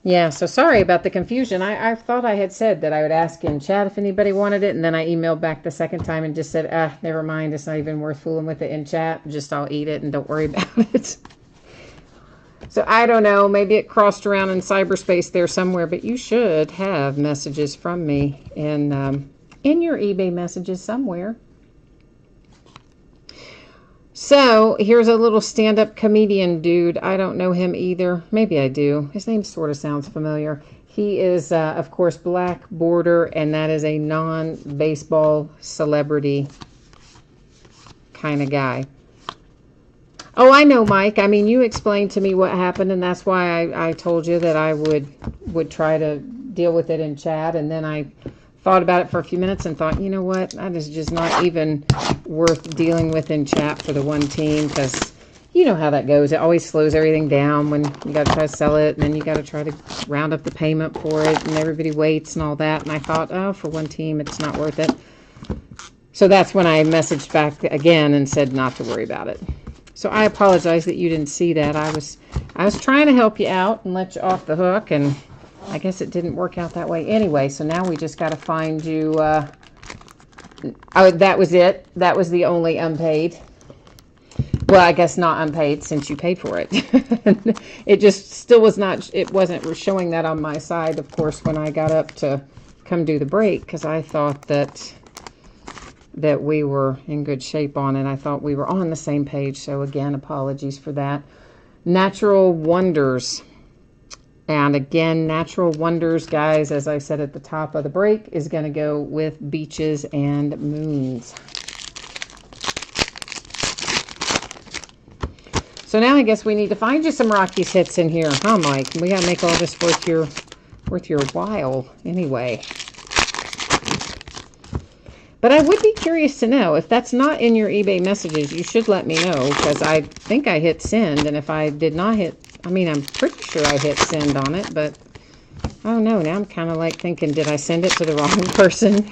yeah, so sorry about the confusion. I thought I had said that I would ask in chat if anybody wanted it, and then I emailed back the second time and just said, never mind, it's not even worth fooling with it in chat. Just I'll eat it and don't worry about it. So I don't know, maybe it crossed around in cyberspace there somewhere, but you should have messages from me in your eBay messages somewhere. So, here's a little stand-up comedian dude. I don't know him either. Maybe I do. His name sort of sounds familiar. He is, of course, black border, and that is a non-baseball celebrity kind of guy. Oh, I know, Mike. I mean, you explained to me what happened, and that's why I told you that I would try to deal with it in chat, and then I thought about it for a few minutes and thought, you know what, that is just not even worth dealing with in chat for the one team, because you know how that goes. It always slows everything down when you got to try to sell it, and then you got to try to round up the payment for it, and everybody waits and all that. And I thought, oh, for one team, it's not worth it. So that's when I messaged back again and said not to worry about it. So I apologize that you didn't see that. I was trying to help you out and let you off the hook, and I guess it didn't work out that way anyway. So now we just got to find you. Oh, that was it. That was the only unpaid. Well, I guess not unpaid since you paid for it. It just still was not, it wasn't showing that on my side, of course, when I got up to come do the break, because I thought that we were in good shape on it. I thought we were on the same page. So again, apologies for that. Natural Wonders. And again, Natural Wonders, guys, as I said at the top of the break, is going to go with Beaches and Moons. So now I guess we need to find you some Rockies hits in here, huh, Mike? We got to make all this worth your while anyway. But I would be curious to know, if that's not in your eBay messages, you should let me know, because I think I hit send, and if I did not hit, I mean, I'm pretty sure I hit send on it, but I don't know. Now I'm kind of like thinking, did I send it to the wrong person?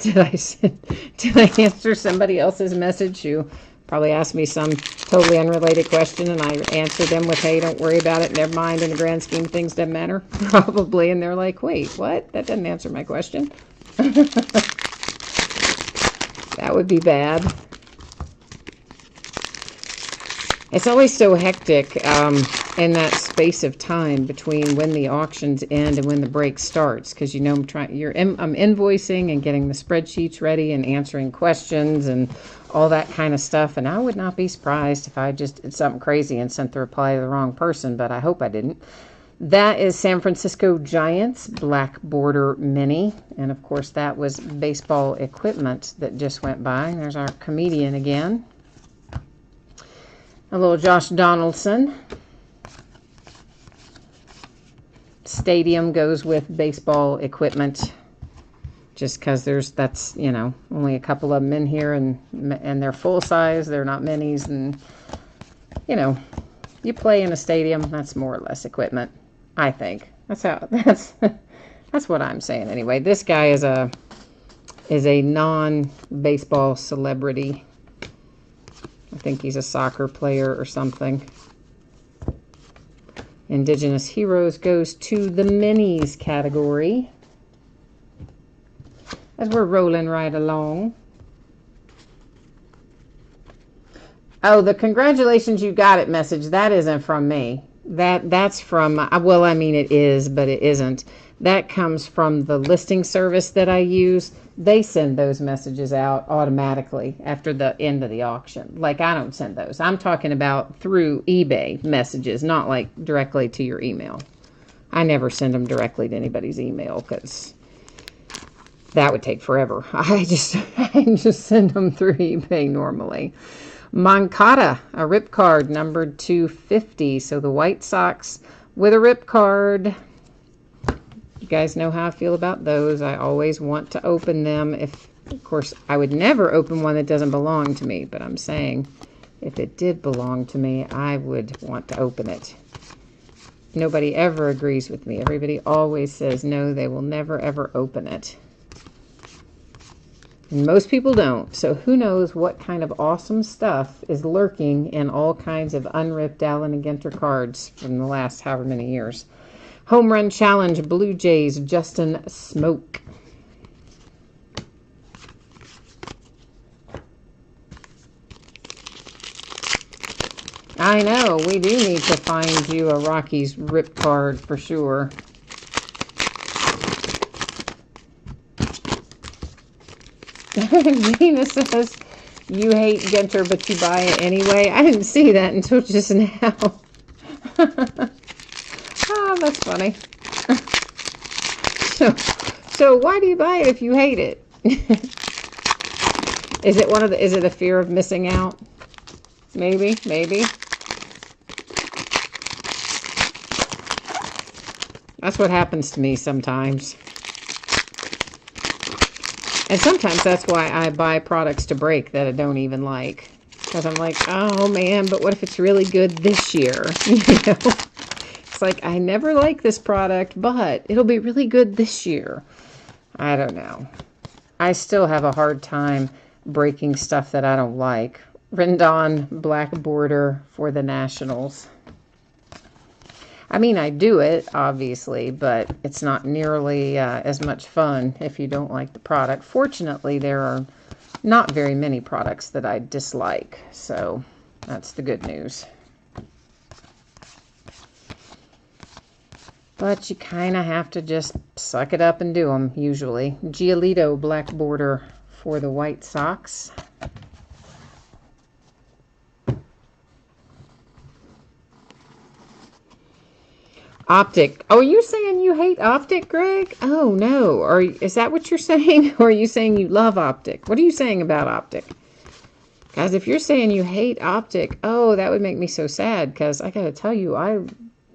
Did I answer somebody else's message who probably asked me some totally unrelated question, and I answered them with, hey, don't worry about it, never mind, in the grand scheme of things, doesn't matter? Probably, and they're like, wait, what? That doesn't answer my question. That would be bad. It's always so hectic in that space of time between when the auctions end and when the break starts, because you know I'm invoicing and getting the spreadsheets ready and answering questions and all that kind of stuff. And I would not be surprised if I just did something crazy and sent the reply to the wrong person, but I hope I didn't. That is San Francisco Giants Black Border Mini. And of course, that was baseball equipment that just went by. There's our comedian again. A little Josh Donaldson. Stadium goes with baseball equipment, just because that's, you know, only a couple of them in here, and they're full size. They're not minis, and, you know, you play in a stadium, that's more or less equipment, I think. That's what I'm saying anyway. This guy is a non-baseball celebrity. I think he's a soccer player or something. Indigenous Heroes goes to the minis category, as we're rolling right along. Oh, the congratulations you got it message, that isn't from me. That's from, well, I mean, it is, but it isn't. That comes from the listing service that I use. They send those messages out automatically after the end of the auction. Like, I don't send those. I'm talking about through eBay messages, not like directly to your email. I never send them directly to anybody's email, because that would take forever. I just send them through eBay normally. Moncada, a rip card numbered 250. So the White Sox with a rip card. You guys know how I feel about those. I always want to open them. Of course, I would never open one that doesn't belong to me, but I'm saying if it did belong to me, I would want to open it. Nobody ever agrees with me. Everybody always says no, they will never ever open it. And most people don't. So who knows what kind of awesome stuff is lurking in all kinds of unripped Aleen Ginter cards from the last however many years. Home Run Challenge, Blue Jays, Justin Smoke. I know, we do need to find you a Rockies rip card for sure. Gina says, you hate Ginter, but you buy it anyway. I didn't see that until just now. Oh, that's funny. So why do you buy it if you hate it? Is it a fear of missing out? Maybe. That's what happens to me sometimes. And sometimes that's why I buy products to break that I don't even like. Because I'm like, oh man, but what if it's really good this year? You know? It's like, I never like this product, but it'll be really good this year. I don't know. I still have a hard time breaking stuff that I don't like. Rendon black border for the Nationals. I mean, I do it, obviously, but it's not nearly as much fun if you don't like the product. Fortunately, there are not very many products that I dislike, so that's the good news. But you kind of have to just suck it up and do them, usually. Giolito black border for the White Sox. Optic. Oh, are you saying you hate Optic, Greg? Oh, no. Is that what you're saying? Or are you saying you love Optic? What are you saying about Optic? Guys, if you're saying you hate Optic, oh, that would make me so sad, because I got to tell you, I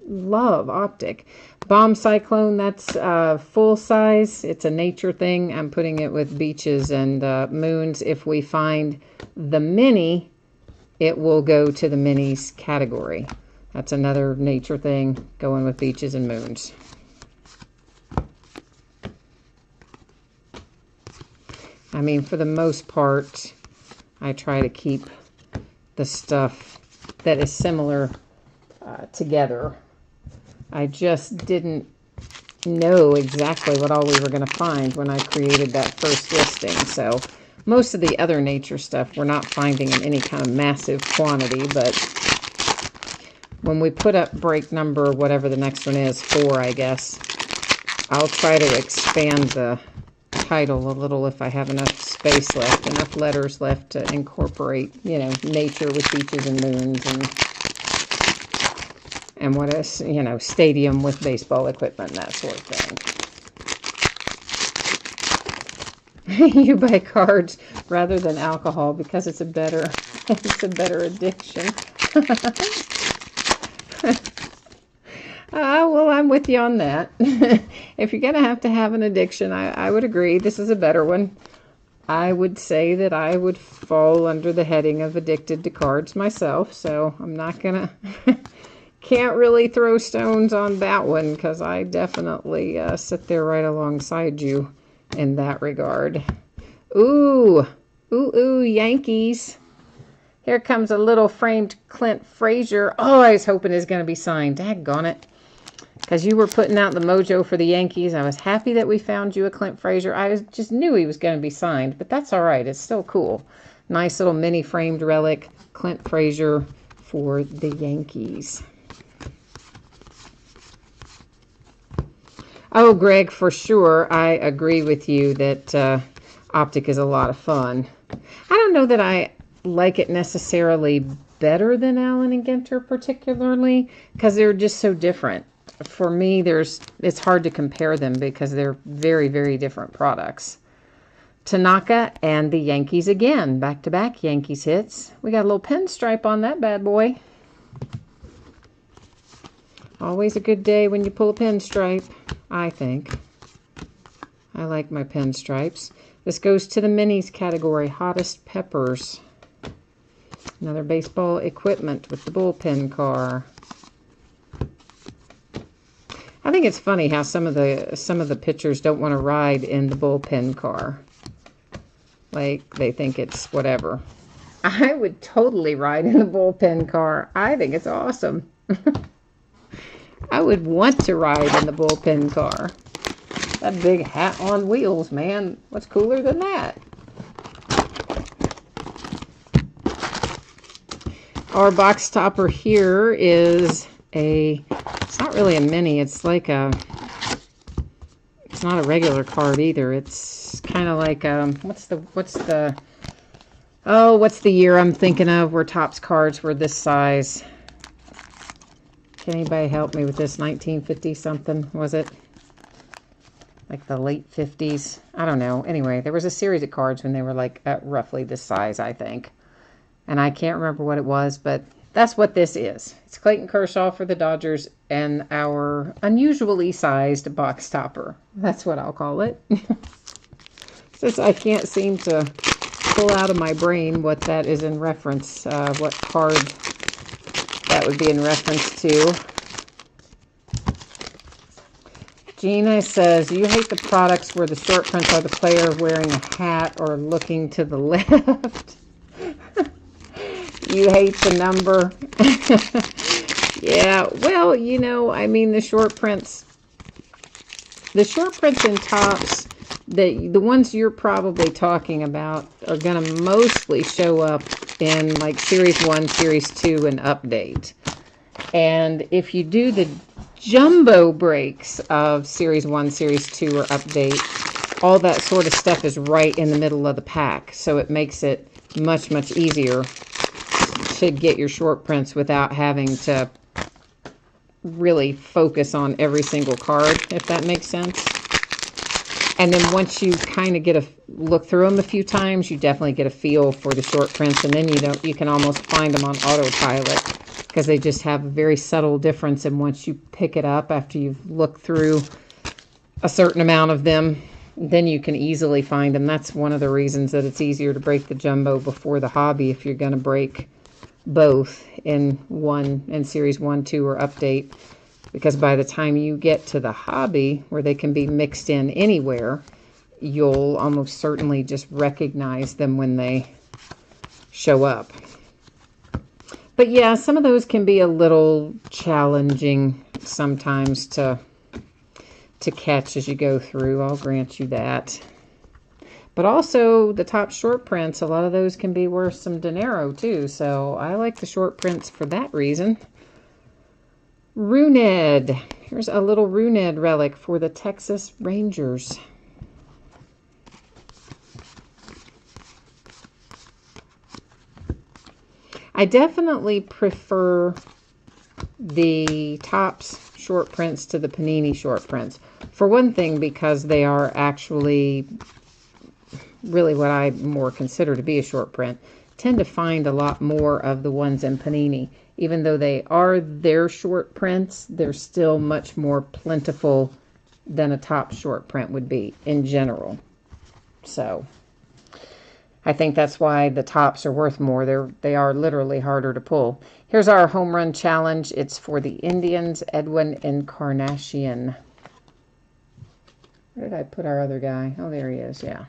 love Optic. Bomb Cyclone, that's full size. It's a nature thing. I'm putting it with beaches and moons. If we find the mini, it will go to the minis category. That's another nature thing, going with beaches and moons. I mean, for the most part, I try to keep the stuff that is similar together. I just didn't know exactly what all we were going to find when I created that first listing. So most of the other nature stuff we're not finding in any kind of massive quantity, but when we put up break number, whatever the next one is, 4, I guess, I'll try to expand the title a little if I have enough space left, enough letters left to incorporate, you know, nature with beaches and moons and what is, you know, stadium with baseball equipment, that sort of thing. You buy cards rather than alcohol because it's a better addiction. Well, I'm with you on that. If you're going to have an addiction, I would agree. This is a better one. I would say that I would fall under the heading of addicted to cards myself, so I'm not going to... Can't really throw stones on that one, because I definitely sit there right alongside you in that regard. Ooh, Yankees. Here comes a little framed Clint Frazier. Oh, I was hoping it was going to be signed. Daggone it. Because you were putting out the mojo for the Yankees. I was happy that we found you a Clint Frazier. Just knew he was going to be signed, but that's all right. It's still cool. Nice little mini framed relic. Clint Frazier for the Yankees. Oh, Greg, for sure. I agree with you that Optic is a lot of fun. I don't know that I like it necessarily better than Aleen Ginter particularly, because they're just so different. For me, it's hard to compare them because they're very, very different products. Tanaka and the Yankees again. Back-to-back Yankees hits. We got a little pinstripe on that bad boy. Always a good day when you pull a pinstripe, I think. I like my pinstripes. This goes to the minis category, hottest peppers. Another baseball equipment with the bullpen car. I think it's funny how some of the pitchers don't want to ride in the bullpen car. Like they think it's whatever. I would totally ride in the bullpen car. I think it's awesome. I would want to ride in the bullpen car. That big hat on wheels, man. What's cooler than that? Our box topper here is it's not really a mini. It's like it's not a regular card either. It's kind of like, what's the year I'm thinking of where Topps cards were this size? Can anybody help me with this? 1950 something, was it? Like the late 50s? I don't know. Anyway, there was a series of cards when they were like at roughly this size, I think. And I can't remember what it was, but that's what this is. It's Clayton Kershaw for the Dodgers and our unusually sized box topper. That's what I'll call it. Since I can't seem to pull out of my brain what that is in reference, what card that would be in reference to. Gina says, you hate the products where the short prints are the player wearing a hat or looking to the left. You hate the number. Yeah, well, you know, I mean, the short prints in Topps, the ones you're probably talking about are going to mostly show up in like Series 1, Series 2, and Update. And if you do the jumbo breaks of Series 1, Series 2, or Update, all that sort of stuff is right in the middle of the pack. So it makes it much, much easier to get your short prints without having to really focus on every single card, if that makes sense. And then once you kind of get a look through them a few times, you definitely get a feel for the short prints, and then you can almost find them on autopilot because they just have a very subtle difference. And once you pick it up after you've looked through a certain amount of them, then you can easily find them. That's one of the reasons that it's easier to break the jumbo before the hobby if you're going to break both in Series 1, 2, or Update, because by the time you get to the hobby where they can be mixed in anywhere, you'll almost certainly just recognize them when they show up. But yeah, some of those can be a little challenging sometimes to catch as you go through. I'll grant you that. But also, the top short prints, a lot of those can be worth some dinero too. So I like the short prints for that reason. Runed. Here's a little Runed relic for the Texas Rangers. I definitely prefer the Topps short prints to the Panini short prints. For one thing, because they are actually really what I more consider to be a short print. Tend to find a lot more of the ones in Panini. Even though they are their short prints, they're still much more plentiful than a top short print would be in general. So I think that's why the tops are worth more. They are literally harder to pull. Here's our home run challenge. It's for the Indians, Edwin Encarnacion. Where did I put our other guy? Oh, there he is, yeah.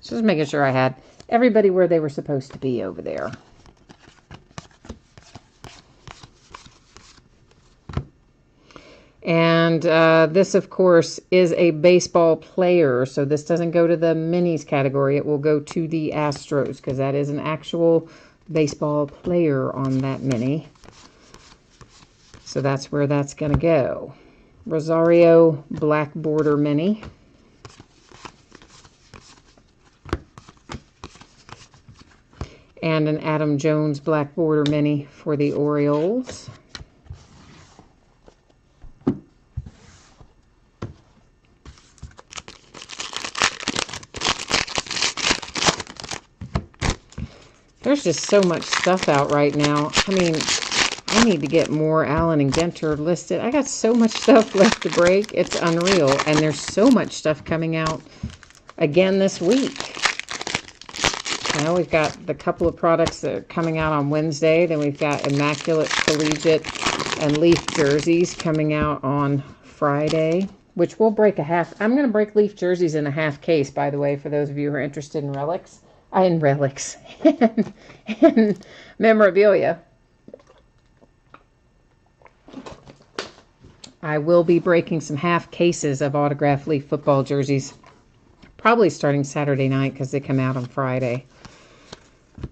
Just making sure I had everybody where they were supposed to be over there. And this, of course, is a baseball player. So this doesn't go to the minis category. It will go to the Astros because that is an actual baseball player on that mini. So that's where that's going to go. Rosario Black Border Mini. And an Adam Jones Black Border Mini for the Orioles. There's just so much stuff out right now. I mean, I need to get more Aleen Ginter listed. I got so much stuff left to break. It's unreal. And there's so much stuff coming out again this week. Now we've got the couple of products that are coming out on Wednesday. Then we've got Immaculate Collegiate and Leaf jerseys coming out on Friday, which we'll break a half. I'm going to break Leaf jerseys in a half case, by the way, for those of you who are interested in relics. In relics. in memorabilia. I will be breaking some half cases of autographed Leaf football jerseys. Probably starting Saturday night because they come out on Friday.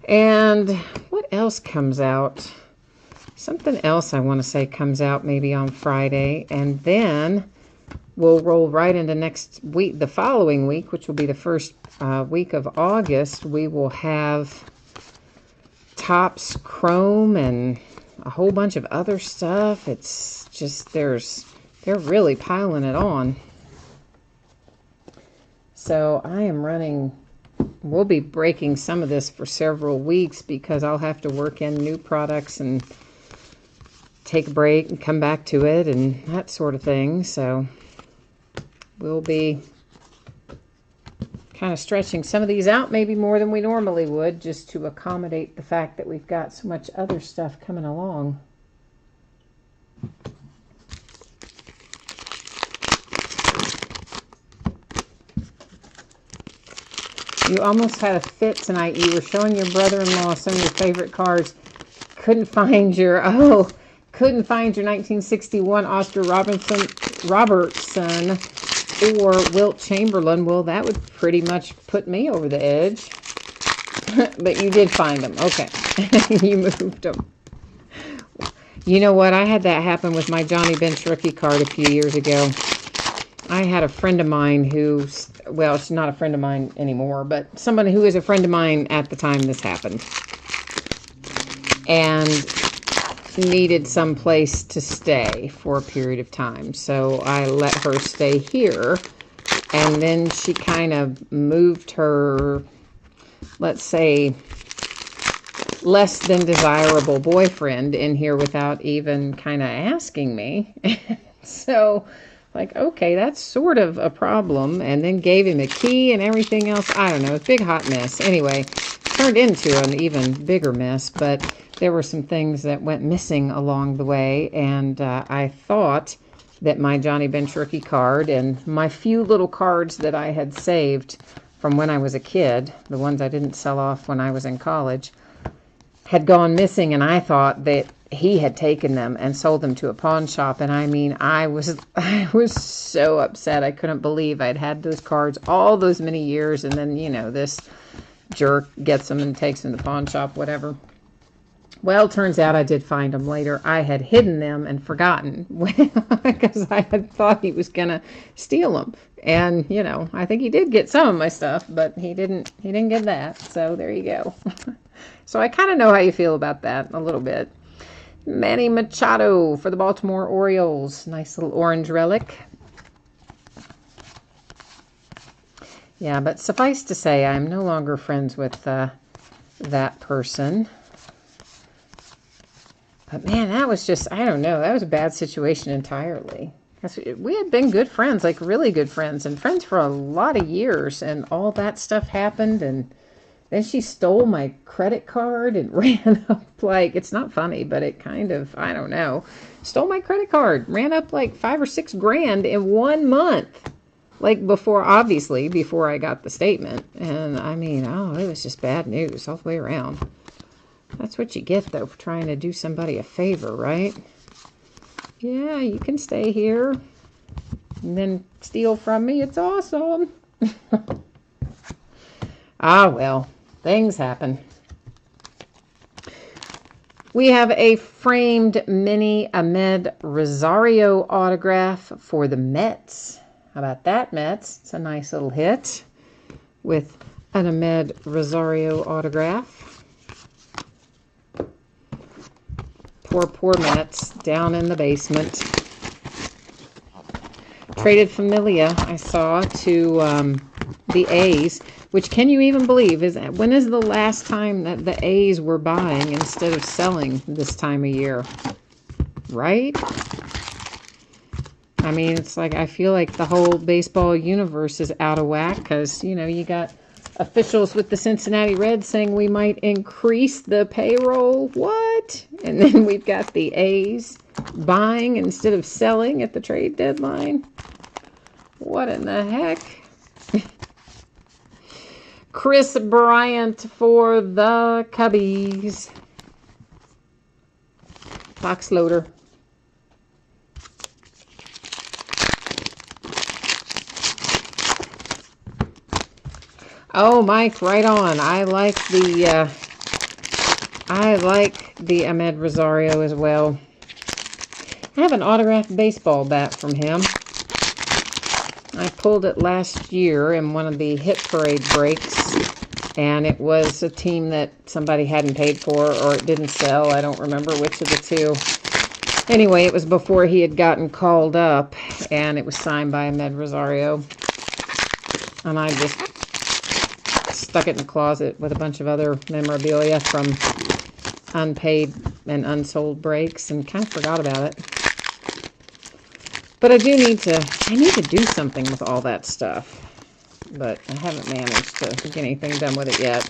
And what else comes out? Something else I want to say comes out maybe on Friday. And then we'll roll right into next week, the following week, which will be the first week of August. We will have Topps Chrome and a whole bunch of other stuff. It's just, they're really piling it on. So I am running, we'll be breaking some of this for several weeks because I'll have to work in new products and take a break and come back to it and that sort of thing. So we'll be kind of stretching some of these out, maybe more than we normally would, just to accommodate the fact that we've got so much other stuff coming along. You almost had a fit tonight. You were showing your brother-in-law some of your favorite cards. Couldn't find your 1961 Oscar Robertson or Wilt Chamberlain. Well, that would pretty much put me over the edge. But you did find them. Okay. You moved them. You know what? I had that happen with my Johnny Bench rookie card a few years ago. I had a friend of mine who, well, she's not a friend of mine anymore, but somebody who was a friend of mine at the time this happened. And needed some place to stay for a period of time. So I let her stay here. And then she kind of moved her, let's say, less than desirable boyfriend in here without even kind of asking me. So, like, okay, that's sort of a problem. And then gave him a key and everything else. I don't know, a big hot mess. Anyway, turned into an even bigger mess. But there were some things that went missing along the way. And I thought that my Johnny Bench rookie card and my few little cards that I had saved from when I was a kid, the ones I didn't sell off when I was in college, had gone missing. And I thought that he had taken them and sold them to a pawn shop. And I mean, I was so upset. I couldn't believe I'd had those cards all those many years. And then, you know, this jerk gets them and takes them to the pawn shop, whatever. Well, turns out I did find them later. I had hidden them and forgotten because I had thought he was going to steal them. And, you know, I think he did get some of my stuff, but he didn't get that. So there you go. So I kind of know how you feel about that a little bit. Manny Machado for the Baltimore Orioles. Nice little orange relic. Yeah, but suffice to say, I'm no longer friends with that person. But man, that was just, I don't know, that was a bad situation entirely. We had been good friends, like really good friends, and friends for a lot of years, and all that stuff happened, and then she stole my credit card and ran up like, it's not funny, but it kind of, I don't know, stole my credit card, ran up like $5 or $6 grand in 1 month. Like before I got the statement. And I mean, oh, it was just bad news all the way around. That's what you get, though, for trying to do somebody a favor, right? Yeah, you can stay here and then steal from me. It's awesome. Ah, well, things happen. We have a framed mini Ahmed Rosario autograph for the Mets. How about that, Mets? It's a nice little hit with an Ahmed Rosario autograph. Poor Mets down in the basement. Traded Familia, I saw, to the A's, which, can you even believe, when is the last time that the A's were buying instead of selling this time of year? Right? I mean, it's like, I feel like the whole baseball universe is out of whack because, you know, you got officials with the Cincinnati Reds saying we might increase the payroll. What? And then we've got the A's buying instead of selling at the trade deadline. What in the heck? Chris Bryant for the Cubbies. Box loader. Oh, Mike, right on. I like the Ahmed Rosario as well. I have an autographed baseball bat from him. I pulled it last year in one of the hit parade breaks, and it was a team that somebody hadn't paid for, or it didn't sell. I don't remember which of the two. Anyway, it was before he had gotten called up, and it was signed by Ahmed Rosario. And I just stuck it in the closet with a bunch of other memorabilia from unpaid and unsold breaks and kind of forgot about it. But I need to do something with all that stuff. but I haven't managed to get anything done with it yet.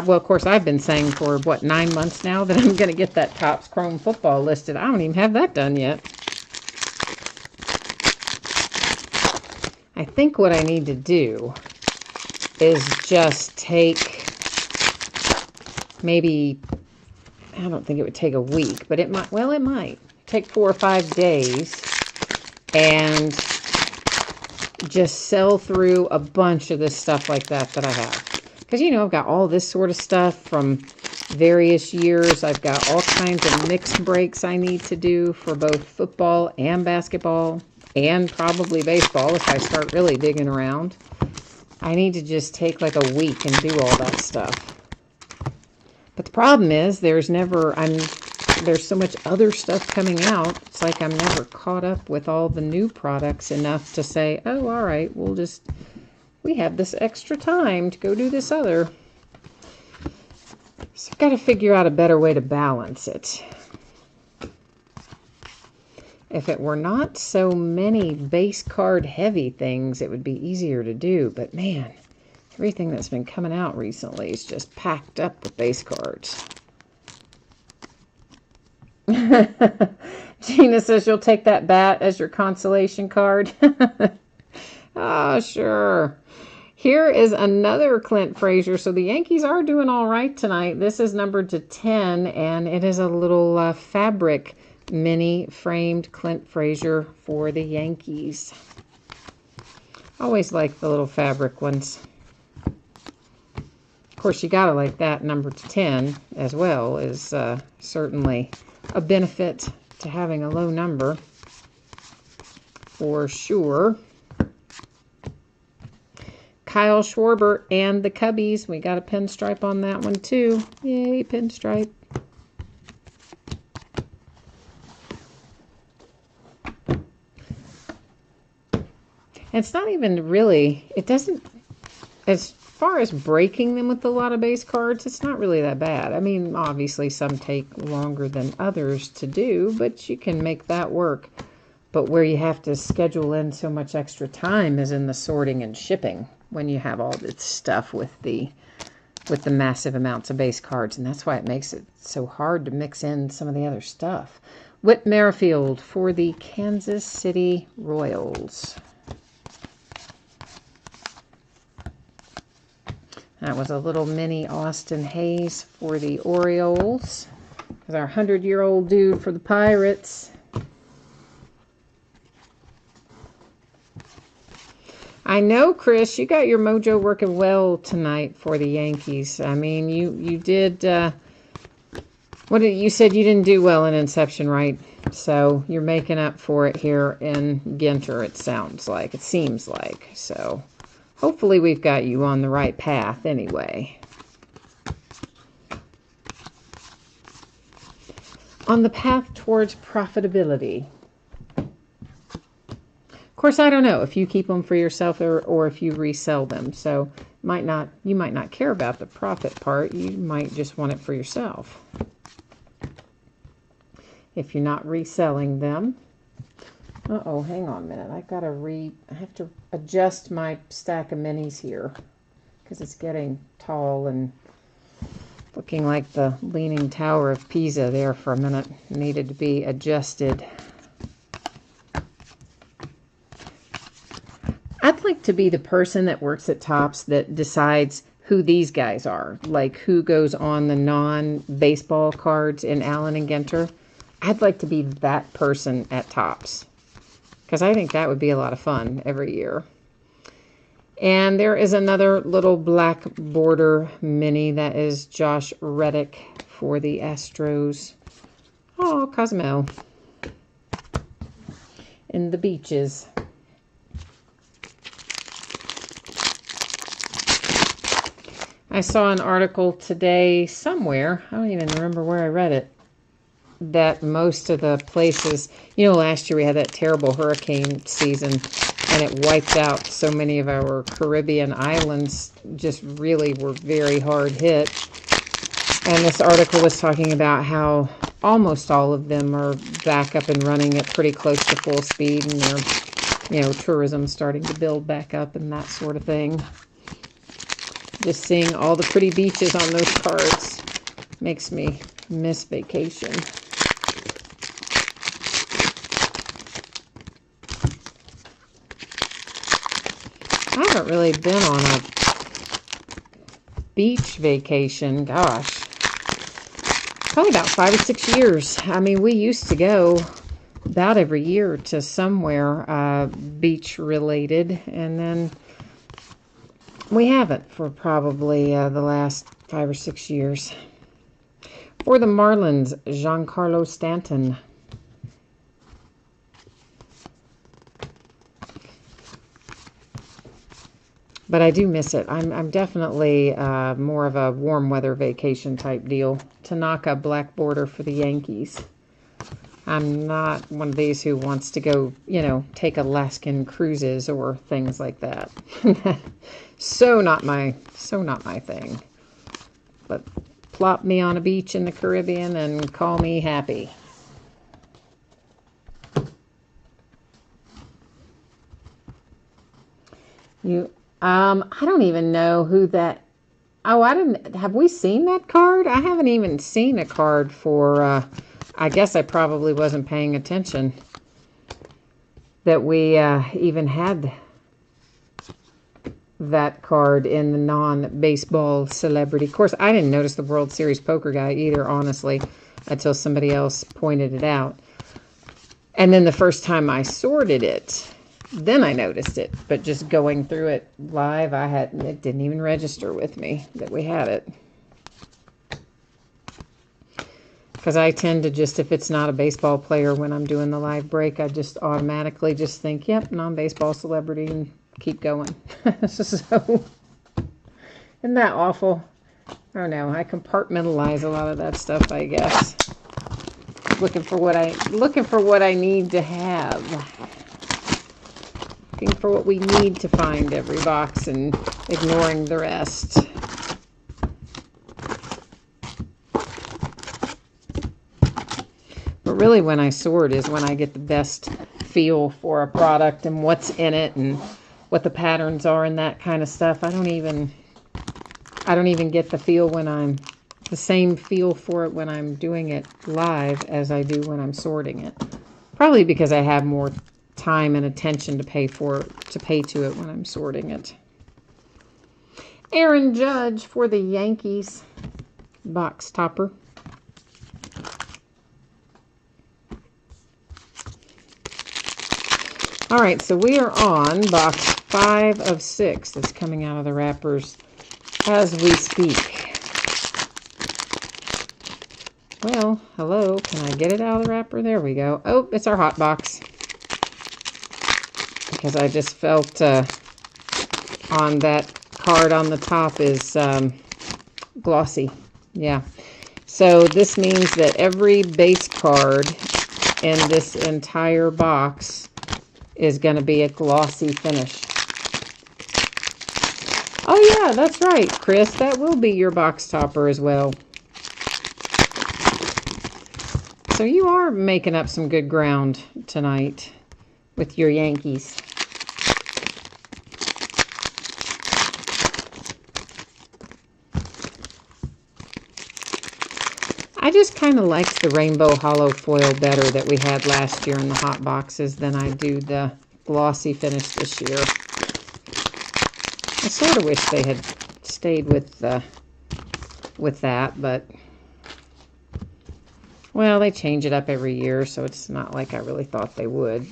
Well, of course, I've been saying for, what, 9 months now that I'm going to get that Topps Chrome football listed. I don't even have that done yet. I think what I need to do is just take maybe, I don't think it would take a week, but it might, well, it might take 4 or 5 days and just sell through a bunch of this stuff like that I have. Because, you know, I've got all this sort of stuff from various years. I've got all kinds of mixed breaks I need to do for both football and basketball and probably baseball if I start really digging around. I need to just take like a week and do all that stuff. But the problem is there's so much other stuff coming out. It's like I'm never caught up with all the new products enough to say, oh, all right, we have this extra time to go do this other. So I've got to figure out a better way to balance it. If it were not so many base card heavy things, it would be easier to do. But man, everything that's been coming out recently is just packed up with base cards. Gina says you'll take that bat as your consolation card. Oh, sure. Here is another Clint Frazier. So the Yankees are doing all right tonight. This is numbered to 10, and it is a little fabric mini framed Clint Frazier for the Yankees. Always like the little fabric ones. Of course, you gotta like that number to 10 as well, is certainly a benefit to having a low number for sure. Kyle Schwarber and the Cubbies. We got a pinstripe on that one too. Yay, pinstripe. It's not even really, it doesn't, as far as breaking them with a lot of base cards, it's not really that bad. I mean, obviously some take longer than others to do, but you can make that work. But where you have to schedule in so much extra time is in the sorting and shipping when you have all this stuff with the massive amounts of base cards. And that's why it makes it so hard to mix in some of the other stuff. Whit Merrifield for the Kansas City Royals. That was a little mini Austin Hayes for the Orioles. There's our 100-year-old dude for the Pirates. I know, Chris, you got your mojo working well tonight for the Yankees. I mean, you did, you said you didn't do well in Inception, right? So you're making up for it here in Ginter, it seems like. So hopefully we've got you on the right path anyway. On the path towards profitability. Of course, I don't know if you keep them for yourself or if you resell them. So you might not care about the profit part. You might just want it for yourself. If you're not reselling them. Uh-oh, hang on a minute. I have to adjust my stack of minis here because it's getting tall and looking like the Leaning Tower of Pisa there for a minute. Needed to be adjusted. I'd like to be the person that works at Topps that decides who these guys are, like who goes on the non-baseball cards in Aleen and Ginter. I'd like to be that person at Topps because I think that would be a lot of fun every year. And there is another little black border mini that is Josh Reddick for the Astros. Oh, Cosmo. In the beaches. I saw an article today somewhere, I don't even remember where I read it, that most of the places, last year we had that terrible hurricane season and it wiped out so many of our Caribbean islands, just really were very hard hit. And this article was talking about how almost all of them are back up and running at pretty close to full speed, and they're you know, tourism starting to build back up and that sort of thing. Just seeing all the pretty beaches on those cards makes me miss vacation. I haven't really been on a beach vacation, gosh, probably about 5 or 6 years. I mean, we used to go about every year to somewhere beach related, and then we haven't for probably the last 5 or 6 years. For the Marlins, Giancarlo Stanton. But I do miss it. I'm definitely more of a warm weather vacation type deal. Tanaka, black border for the Yankees. I'm not one of these who wants to go, you know, take Alaskan cruises or things like that. So not my thing. But plop me on a beach in the Caribbean and call me happy. I don't even know who that. Oh, have we seen that card? I haven't even seen a card for, I guess I probably wasn't paying attention that we even had that card in the non-baseball celebrity. Of course, I didn't notice the World Series poker guy either, honestly, until somebody else pointed it out. And then the first time I sorted it, then I noticed it. But just going through it live, it didn't even register with me that we had it. Because I tend to just, if it's not a baseball player when I'm doing the live break, I just automatically just think, yep, non-baseball celebrity, and keep going. So, isn't that awful? I don't know. I compartmentalize a lot of that stuff, I guess. Looking for what I need to have. Looking for what we need to find every box and ignoring the rest. But really when I sort is when I get the best feel for a product and what's in it and what the patterns are and that kind of stuff. I don't even get the same feel for it when I'm doing it live as I do when I'm sorting it. Probably because I have more time and attention to pay to it when I'm sorting it. Aaron Judge for the Yankees, box topper. All right, so we are on box 5 of 6 that's coming out of the wrappers as we speak. Well, hello, can I get it out of the wrapper? There we go. Oh, it's our hot box. Because I just felt on that card on the top is glossy. Yeah. So this means that every base card in this entire box is going to be a glossy finish. Oh yeah, that's right, Chris. That will be your box topper as well. So you are making up some good ground tonight with your Yankees. I just kind of liked the rainbow hollow foil better that we had last year in the hot boxes than I do the glossy finish this year. I sort of wish they had stayed with that, but well, they change it up every year, so it's not like I really thought they would,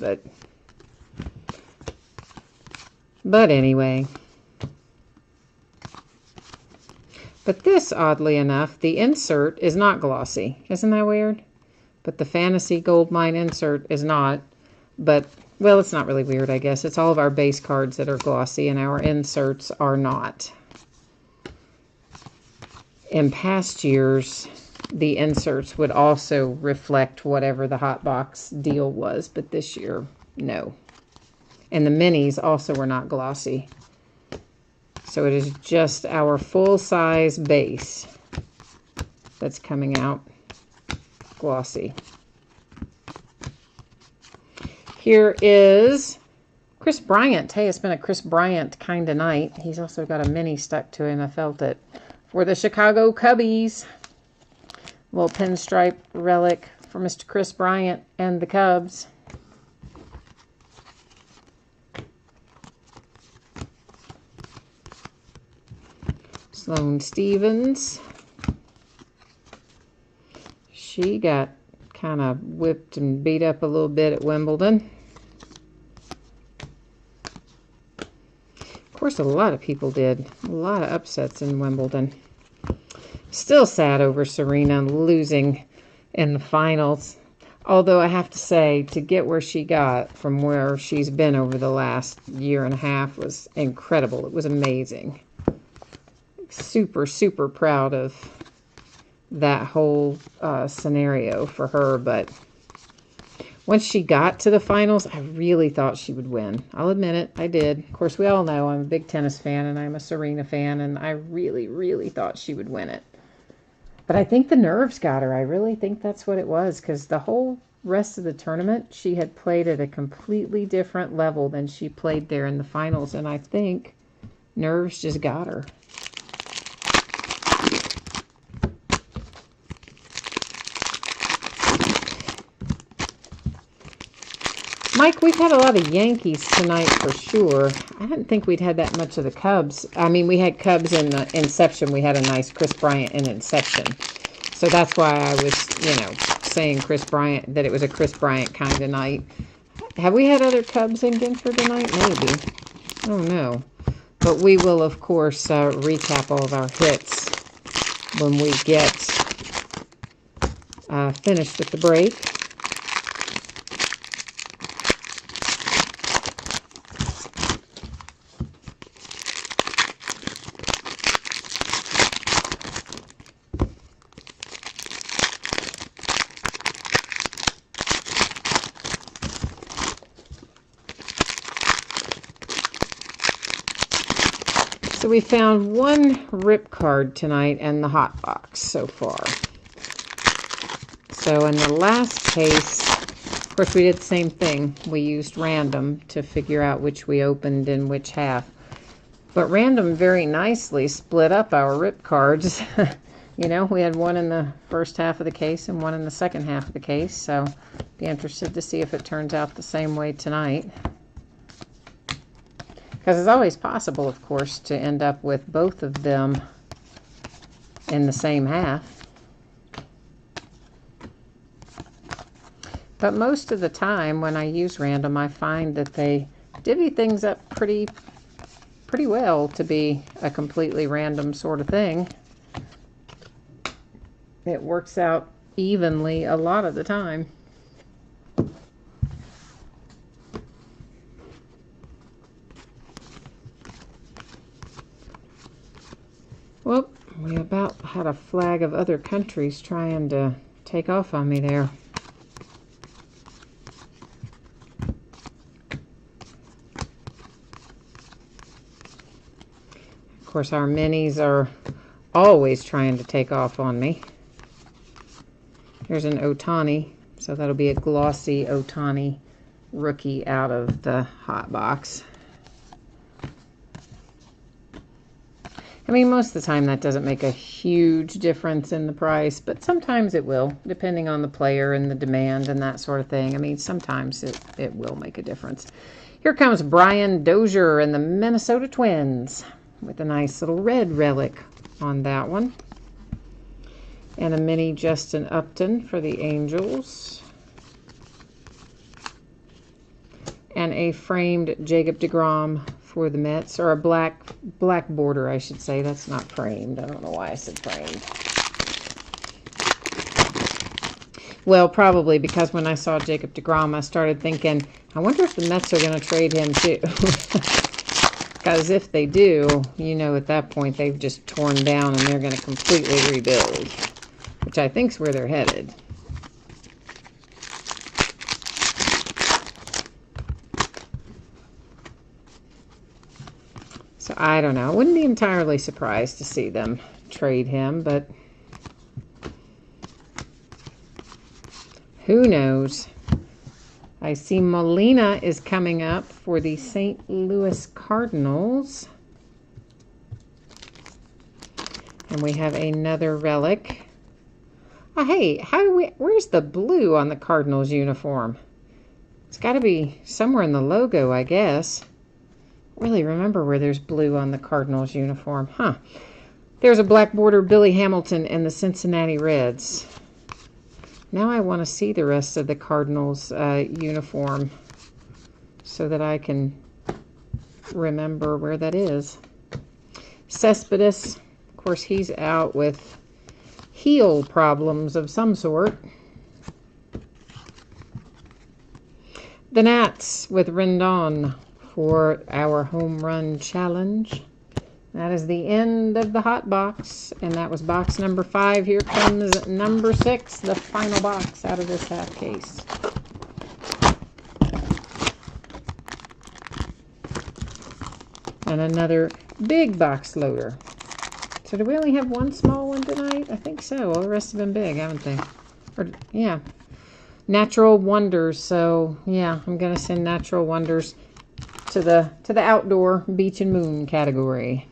but anyway. But this, oddly enough, the insert is not glossy. Isn't that weird? But the Fantasy Gold Mine insert is not. But, well, it's not really weird, I guess. It's all of our base cards that are glossy, and our inserts are not. In past years, the inserts would also reflect whatever the hot box deal was, but this year, no. And the minis also were not glossy. So it is just our full-size base that's coming out glossy. Here is Chris Bryant. Hey, it's been a Chris Bryant kind of night. He's also got a mini stuck to him. I felt it. For the Chicago Cubbies. Little pinstripe relic for Mr. Chris Bryant and the Cubs. Sloane Stevens. She got kind of whipped and beat up a little bit at Wimbledon. Of course, a lot of people did. A lot of upsets in Wimbledon. Still sad over Serena losing in the finals. Although I have to say, to get where she got from where she's been over the last year and a half was incredible. It was amazing. Super, super proud of that whole scenario for her. But once she got to the finals, I really thought she would win. I'll admit it, I did. Of course, we all know I'm a big tennis fan and I'm a Serena fan, and I really, really thought she would win it. But I think the nerves got her. I really think that's what it was, because the whole rest of the tournament, she had played at a completely different level than she played there in the finals, and I think nerves just got her. Mike, we've had a lot of Yankees tonight for sure. I didn't think we'd had that much of the Cubs. I mean, we had Cubs in Inception. We had a nice Chris Bryant in Inception. So that's why I was, saying Chris Bryant, that it was a Chris Bryant kind of night. Have we had other Cubs in Ginter tonight? Maybe. I don't know. But we will, of course, recap all of our hits when we get finished with the break. So we found one rip card tonight in the hot box so far. So in the last case, of course, we did the same thing. We used random to figure out which we opened in which half. But random very nicely split up our rip cards. We had one in the first half of the case and one in the second half of the case. So be interested to see if it turns out the same way tonight. Because it's always possible, of course, to end up with both of them in the same half. But most of the time when I use random, I find that they divvy things up pretty well to be a completely random sort of thing. It works out evenly a lot of the time. Well, we about had a flag of other countries trying to take off on me there. Of course, our minis are always trying to take off on me. Here's an Ohtani, so that'll be a glossy Ohtani rookie out of the hot box. I mean, most of the time that doesn't make a huge difference in the price, but sometimes it will, depending on the player and the demand and that sort of thing. I mean, sometimes it will make a difference. Here comes Brian Dozier and the Minnesota Twins with a nice little red relic on that one. And a mini Justin Upton for the Angels. And a framed Jacob deGrom for the Mets, or a black border, I should say. That's not framed. I don't know why I said framed. Well, probably because when I saw Jacob deGrom, I started thinking, I wonder if the Mets are going to trade him too. Because if they do, at that point they've just torn down and they're going to completely rebuild, which I think is where they're headed. So I don't know. I wouldn't be entirely surprised to see them trade him, but who knows? I see Molina is coming up for the St. Louis Cardinals. And we have another relic. Oh, hey, where's the blue on the Cardinals uniform? It's got to be somewhere in the logo, I guess. Really remember where there's blue on the Cardinals uniform. Huh. There's a black border Billy Hamilton and the Cincinnati Reds. Now I want to see the rest of the Cardinals uniform so that I can remember where that is. Cespedes, of course, he's out with heel problems of some sort. The Nats with Rendon for our home run challenge. That is the end of the hot box, and that was box number 5. Here comes number 6, the final box out of this half case. And another big box loader. So do we only have one small one tonight? I think so. All the rest have been big, haven't they? Or, yeah. Natural Wonders. So, yeah, I'm going to send Natural Wonders to the outdoor beach and moon category.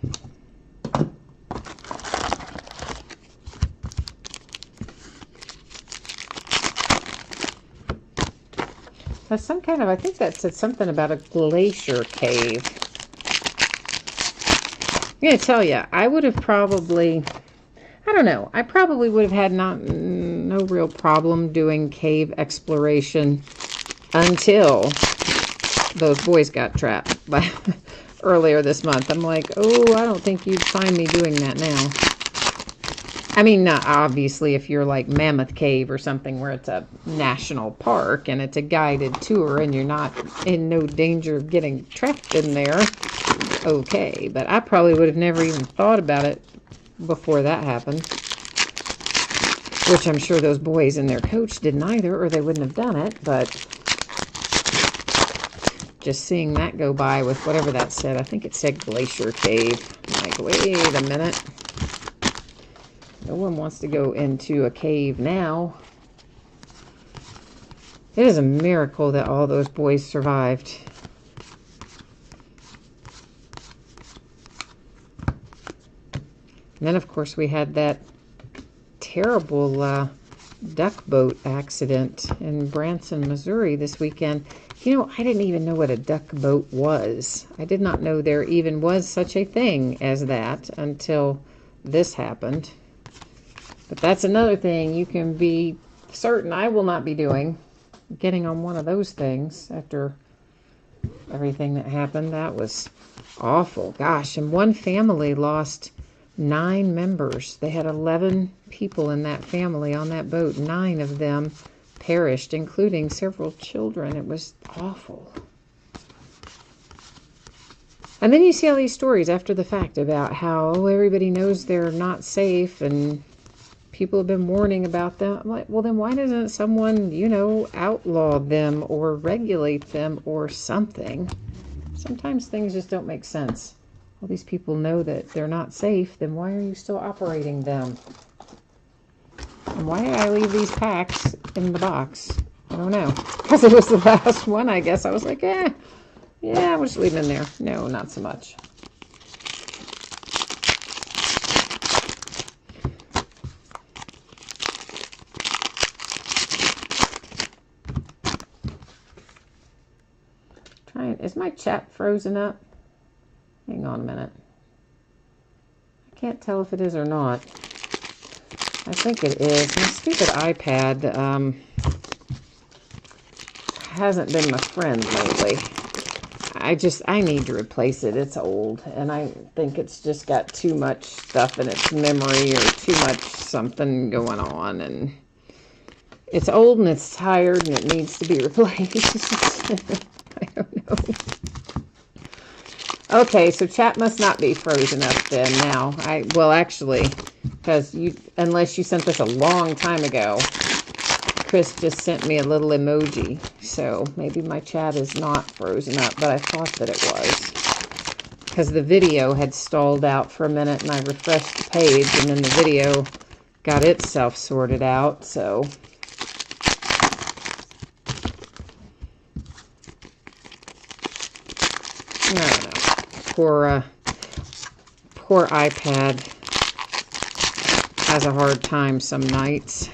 That's some kind of, I think that said something about a glacier cave. I'm going to tell you, I would have probably, I don't know, I probably would have had no real problem doing cave exploration until those boys got trapped by earlier this month. I'm like, oh, I don't think you'd find me doing that now. I mean, not obviously if you're like Mammoth Cave or something where it's a national park and it's a guided tour and you're not in no danger of getting trapped in there. Okay, but I probably would have never even thought about it before that happened. Which I'm sure those boys and their coach didn't either, or they wouldn't have done it, but just seeing that go by with whatever that said, I think it said Glacier Cave. I'm like, wait a minute. No one wants to go into a cave now. It is a miracle that all those boys survived. And then, of course, we had that terrible duck boat accident in Branson, Missouri this weekend. You know, I didn't even know what a duck boat was. I did not know there even was such a thing as that until this happened. But that's another thing you can be certain I will not be doing. Getting on one of those things after everything that happened. That was awful. Gosh, and one family lost 9 members. They had 11 people in that family on that boat. 9 of them perished, including several children. It was awful. And then you see all these stories after the fact about how everybody knows they're not safe and people have been warning about them. I'm like, well, then why doesn't someone, you know, outlaw them or regulate them or something? Sometimes things just don't make sense. All these people know that they're not safe, then why are you still operating them? And why did I leave these packs in the box? I don't know. Because it was the last one, I guess. I was like, yeah, we'll just leave it in there. No, not so much. Is my chat frozen up? Hang on a minute. I can't tell if it is or not. I think it is. My stupid iPad hasn't been my friend lately. I need to replace it. It's old, and I think it's just got too much stuff in its memory or too much something going on, and it's old and it's tired and it needs to be replaced. I don't know. Okay, so chat must not be frozen up then now. Well, actually, because unless you sent this a long time ago, Chris just sent me a little emoji. So maybe my chat is not frozen up, but I thought that it was. Because the video had stalled out for a minute and I refreshed the page and then the video got itself sorted out, so I don't know. Poor iPad has a hard time some nights.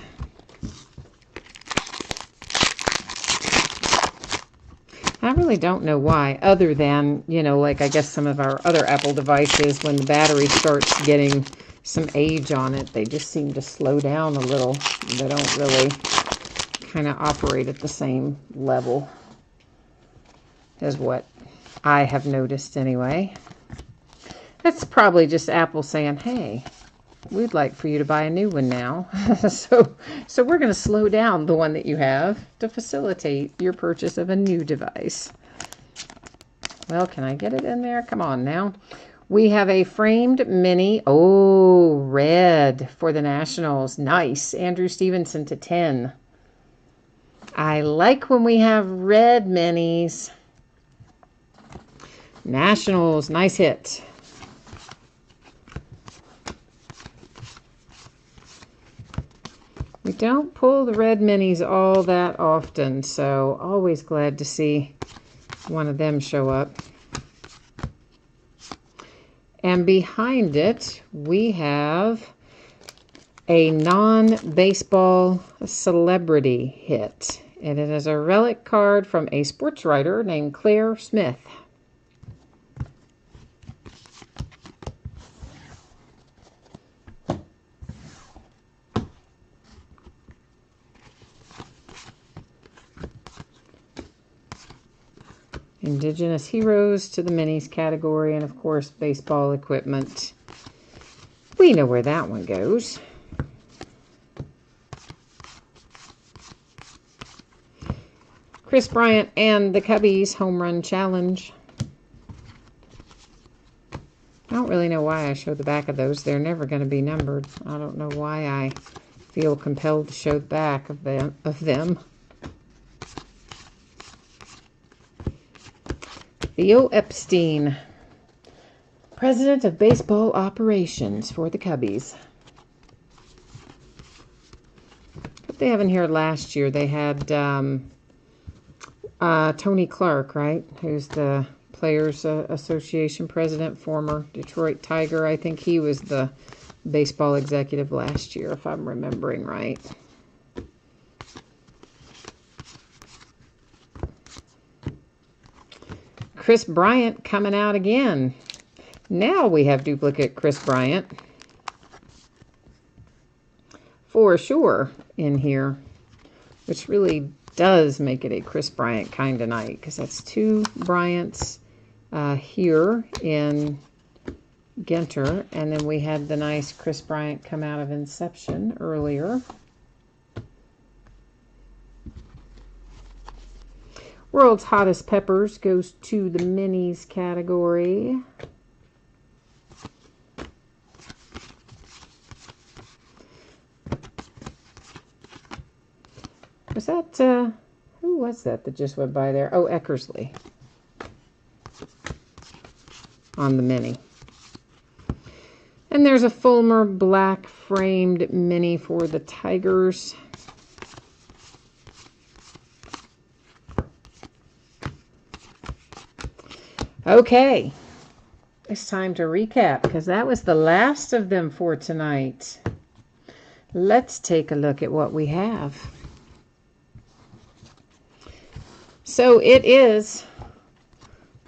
I really don't know why, other than, you know, like I guess some of our other Apple devices, when the battery starts getting some age on it, they just seem to slow down a little. They don't really kind of operate at the same level as what I have noticed anyway. That's probably just Apple saying, hey, we'd like for you to buy a new one now. So we're going to slow down the one that you have to facilitate your purchase of a new device. Well, can I get it in there? Come on now. We have a framed mini. Oh, red for the Nationals. Nice. Andrew Stevenson to 10. I like when we have red minis. Nationals, nice hit. We don't pull the red minis all that often, so always glad to see one of them show up. And behind it, we have a non-baseball celebrity hit. And it is a relic card from a sports writer named Claire Smith. Indigenous Heroes to the minis category, and of course baseball equipment. We know where that one goes. Chris Bryant and the Cubbies Home Run Challenge. I don't really know why I showed the back of those. They're never going to be numbered. I don't know why I feel compelled to show the back of them. Theo Epstein, President of Baseball Operations for the Cubbies. What they have in here last year, they had Tony Clark, right? Who's the Players Association president, former Detroit Tiger. I think he was the baseball executive last year, if I'm remembering right. Chris Bryant coming out again. Now we have duplicate Chris Bryant for sure in here, which really does make it a Chris Bryant kind of night, because that's two Bryants here in Ginter, and then we had the nice Chris Bryant come out of Inception earlier. World's Hottest Peppers goes to the minis category. Was that, who was that just went by there? Oh, Eckersley on the mini. And there's a Fulmer black framed mini for the Tigers. Okay, it's time to recap, because that was the last of them for tonight. Let's take a look at what we have. So it is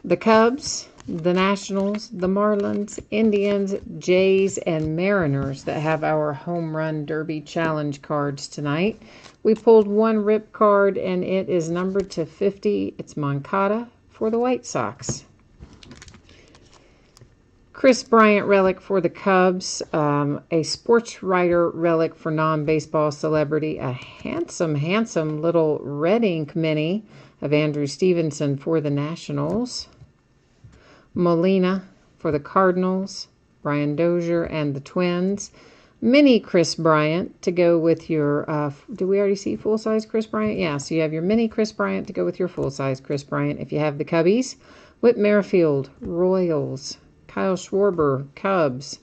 the Cubs, the Nationals, the Marlins, Indians, Jays, and Mariners that have our Home Run Derby Challenge cards tonight. We pulled one rip card, and it is numbered to 50. It's Moncada for the White Sox. Chris Bryant relic for the Cubs, a sports writer relic for non-baseball celebrity, a handsome little red ink mini of Andrew Stevenson for the Nationals, Molina for the Cardinals, Brian Dozier and the Twins, mini Chris Bryant to go with your, do we already see full-size Chris Bryant? Yeah, so you have your mini Chris Bryant to go with your full-size Chris Bryant if you have the Cubbies. Whit Merrifield, Royals, Kyle Schwarber, Cubs.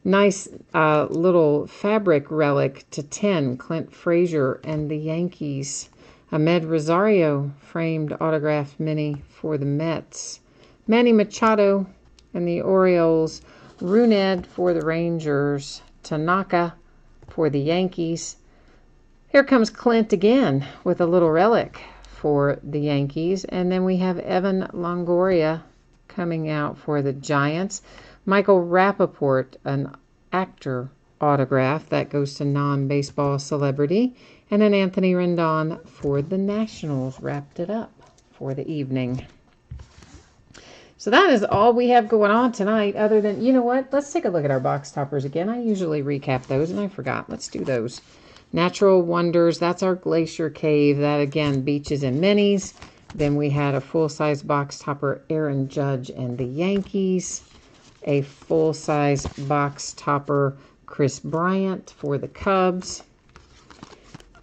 Nice little fabric relic to 10, Clint Frazier and the Yankees. Ahmed Rosario framed autographed mini for the Mets. Manny Machado and the Orioles. Runed for the Rangers. Tanaka for the Yankees. Here comes Clint again with a little relic for the Yankees. And then we have Evan Longoria coming out for the Giants. Michael Rappaport, an actor autograph. That goes to non-baseball celebrity. And then Anthony Rendon for the Nationals. Wrapped it up for the evening. So that is all we have going on tonight, other than, you know what? Let's take a look at our box toppers again. I usually recap those, and I forgot. Let's do those. Natural Wonders, that's our Glacier Cave. That, again, Beaches and Minis. Then we had a full-size box topper, Aaron Judge and the Yankees. A full-size box topper, Chris Bryant for the Cubs.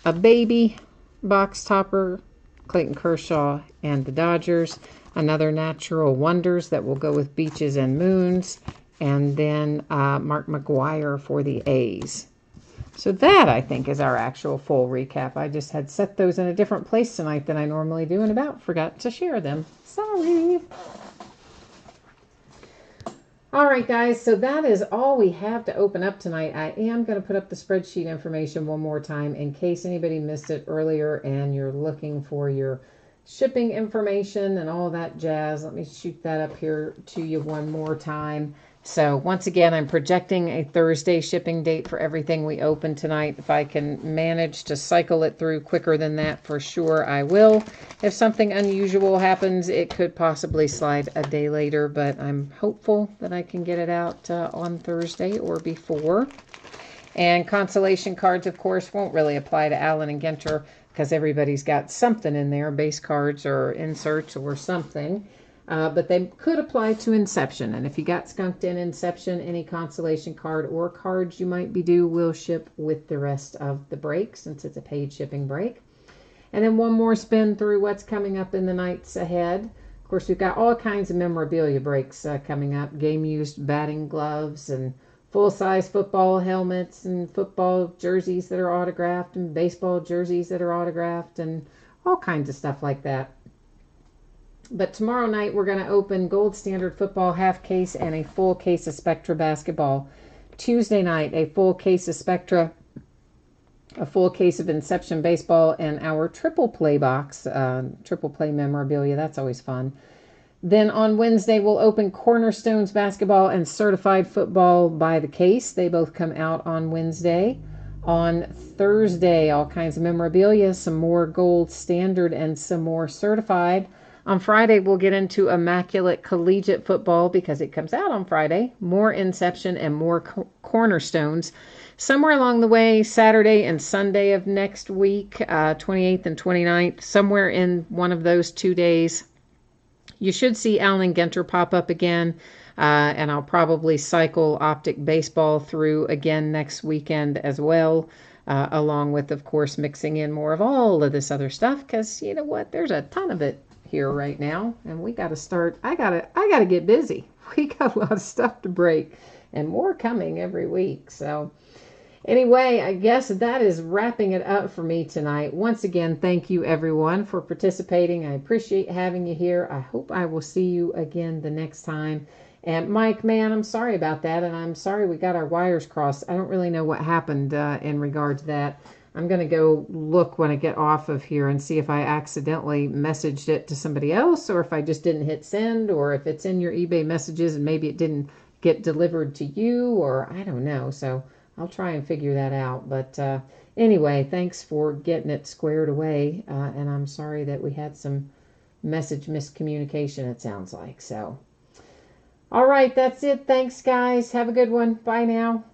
A baby box topper, Clayton Kershaw and the Dodgers. Another Natural Wonders that will go with Beaches and Moons. And then Mark McGwire for the A's. So that, I think, is our actual full recap. I just had set those in a different place tonight than I normally do and about forgot to share them. Sorry. All right, guys, so that is all we have to open up tonight. I am going to put up the spreadsheet information one more time in case anybody missed it earlier and you're looking for your shipping information and all that jazz. Let me shoot that up here to you one more time. So once again, I'm projecting a Thursday shipping date for everything we open tonight. If I can manage to cycle it through quicker than that, for sure I will. If something unusual happens, it could possibly slide a day later, but I'm hopeful that I can get it out on Thursday or before. And consolation cards, of course, won't really apply to Aleen Ginter because everybody's got something in there, base cards or inserts or something. But they could apply to Inception. And if you got skunked in Inception, any consolation card or cards you might be due will ship with the rest of the break since it's a paid shipping break. And then one more spin through what's coming up in the nights ahead. Of course, we've got all kinds of memorabilia breaks coming up. Game-used batting gloves and full-size football helmets and football jerseys that are autographed and baseball jerseys that are autographed and all kinds of stuff like that. But tomorrow night, we're going to open Gold Standard Football half case and a full case of Spectra basketball. Tuesday night, a full case of Spectra, a full case of Inception baseball, and our triple play box, triple play memorabilia. That's always fun. Then on Wednesday, we'll open Cornerstones basketball and Certified Football by the case. They both come out on Wednesday. On Thursday, all kinds of memorabilia, some more Gold Standard and some more Certified. On Friday, we'll get into Immaculate Collegiate Football because it comes out on Friday. More Inception and more Cornerstones. Somewhere along the way, Saturday and Sunday of next week, 28th and 29th, somewhere in one of those 2 days, you should see Aleen Ginter pop up again. And I'll probably cycle Optic Baseball through again next weekend as well. Along with, of course, mixing in more of all of this other stuff because, you know what, there's a ton of it here right now, and we got to start. I gotta get busy. We got a lot of stuff to break and more coming every week. So anyway, I guess that is wrapping it up for me tonight. Once again, thank you everyone for participating. I appreciate having you here. I hope I will see you again the next time. And Mike, man, I'm sorry about that, and I'm sorry we got our wires crossed. I don't really know what happened in regard to that. I'm going to go look when I get off of here and see if I accidentally messaged it to somebody else or if I just didn't hit send or if it's in your eBay messages and maybe it didn't get delivered to you or I don't know. So I'll try and figure that out. But anyway, thanks for getting it squared away. And I'm sorry that we had some message miscommunication, it sounds like. So, all right, that's it. Thanks, guys. Have a good one. Bye now.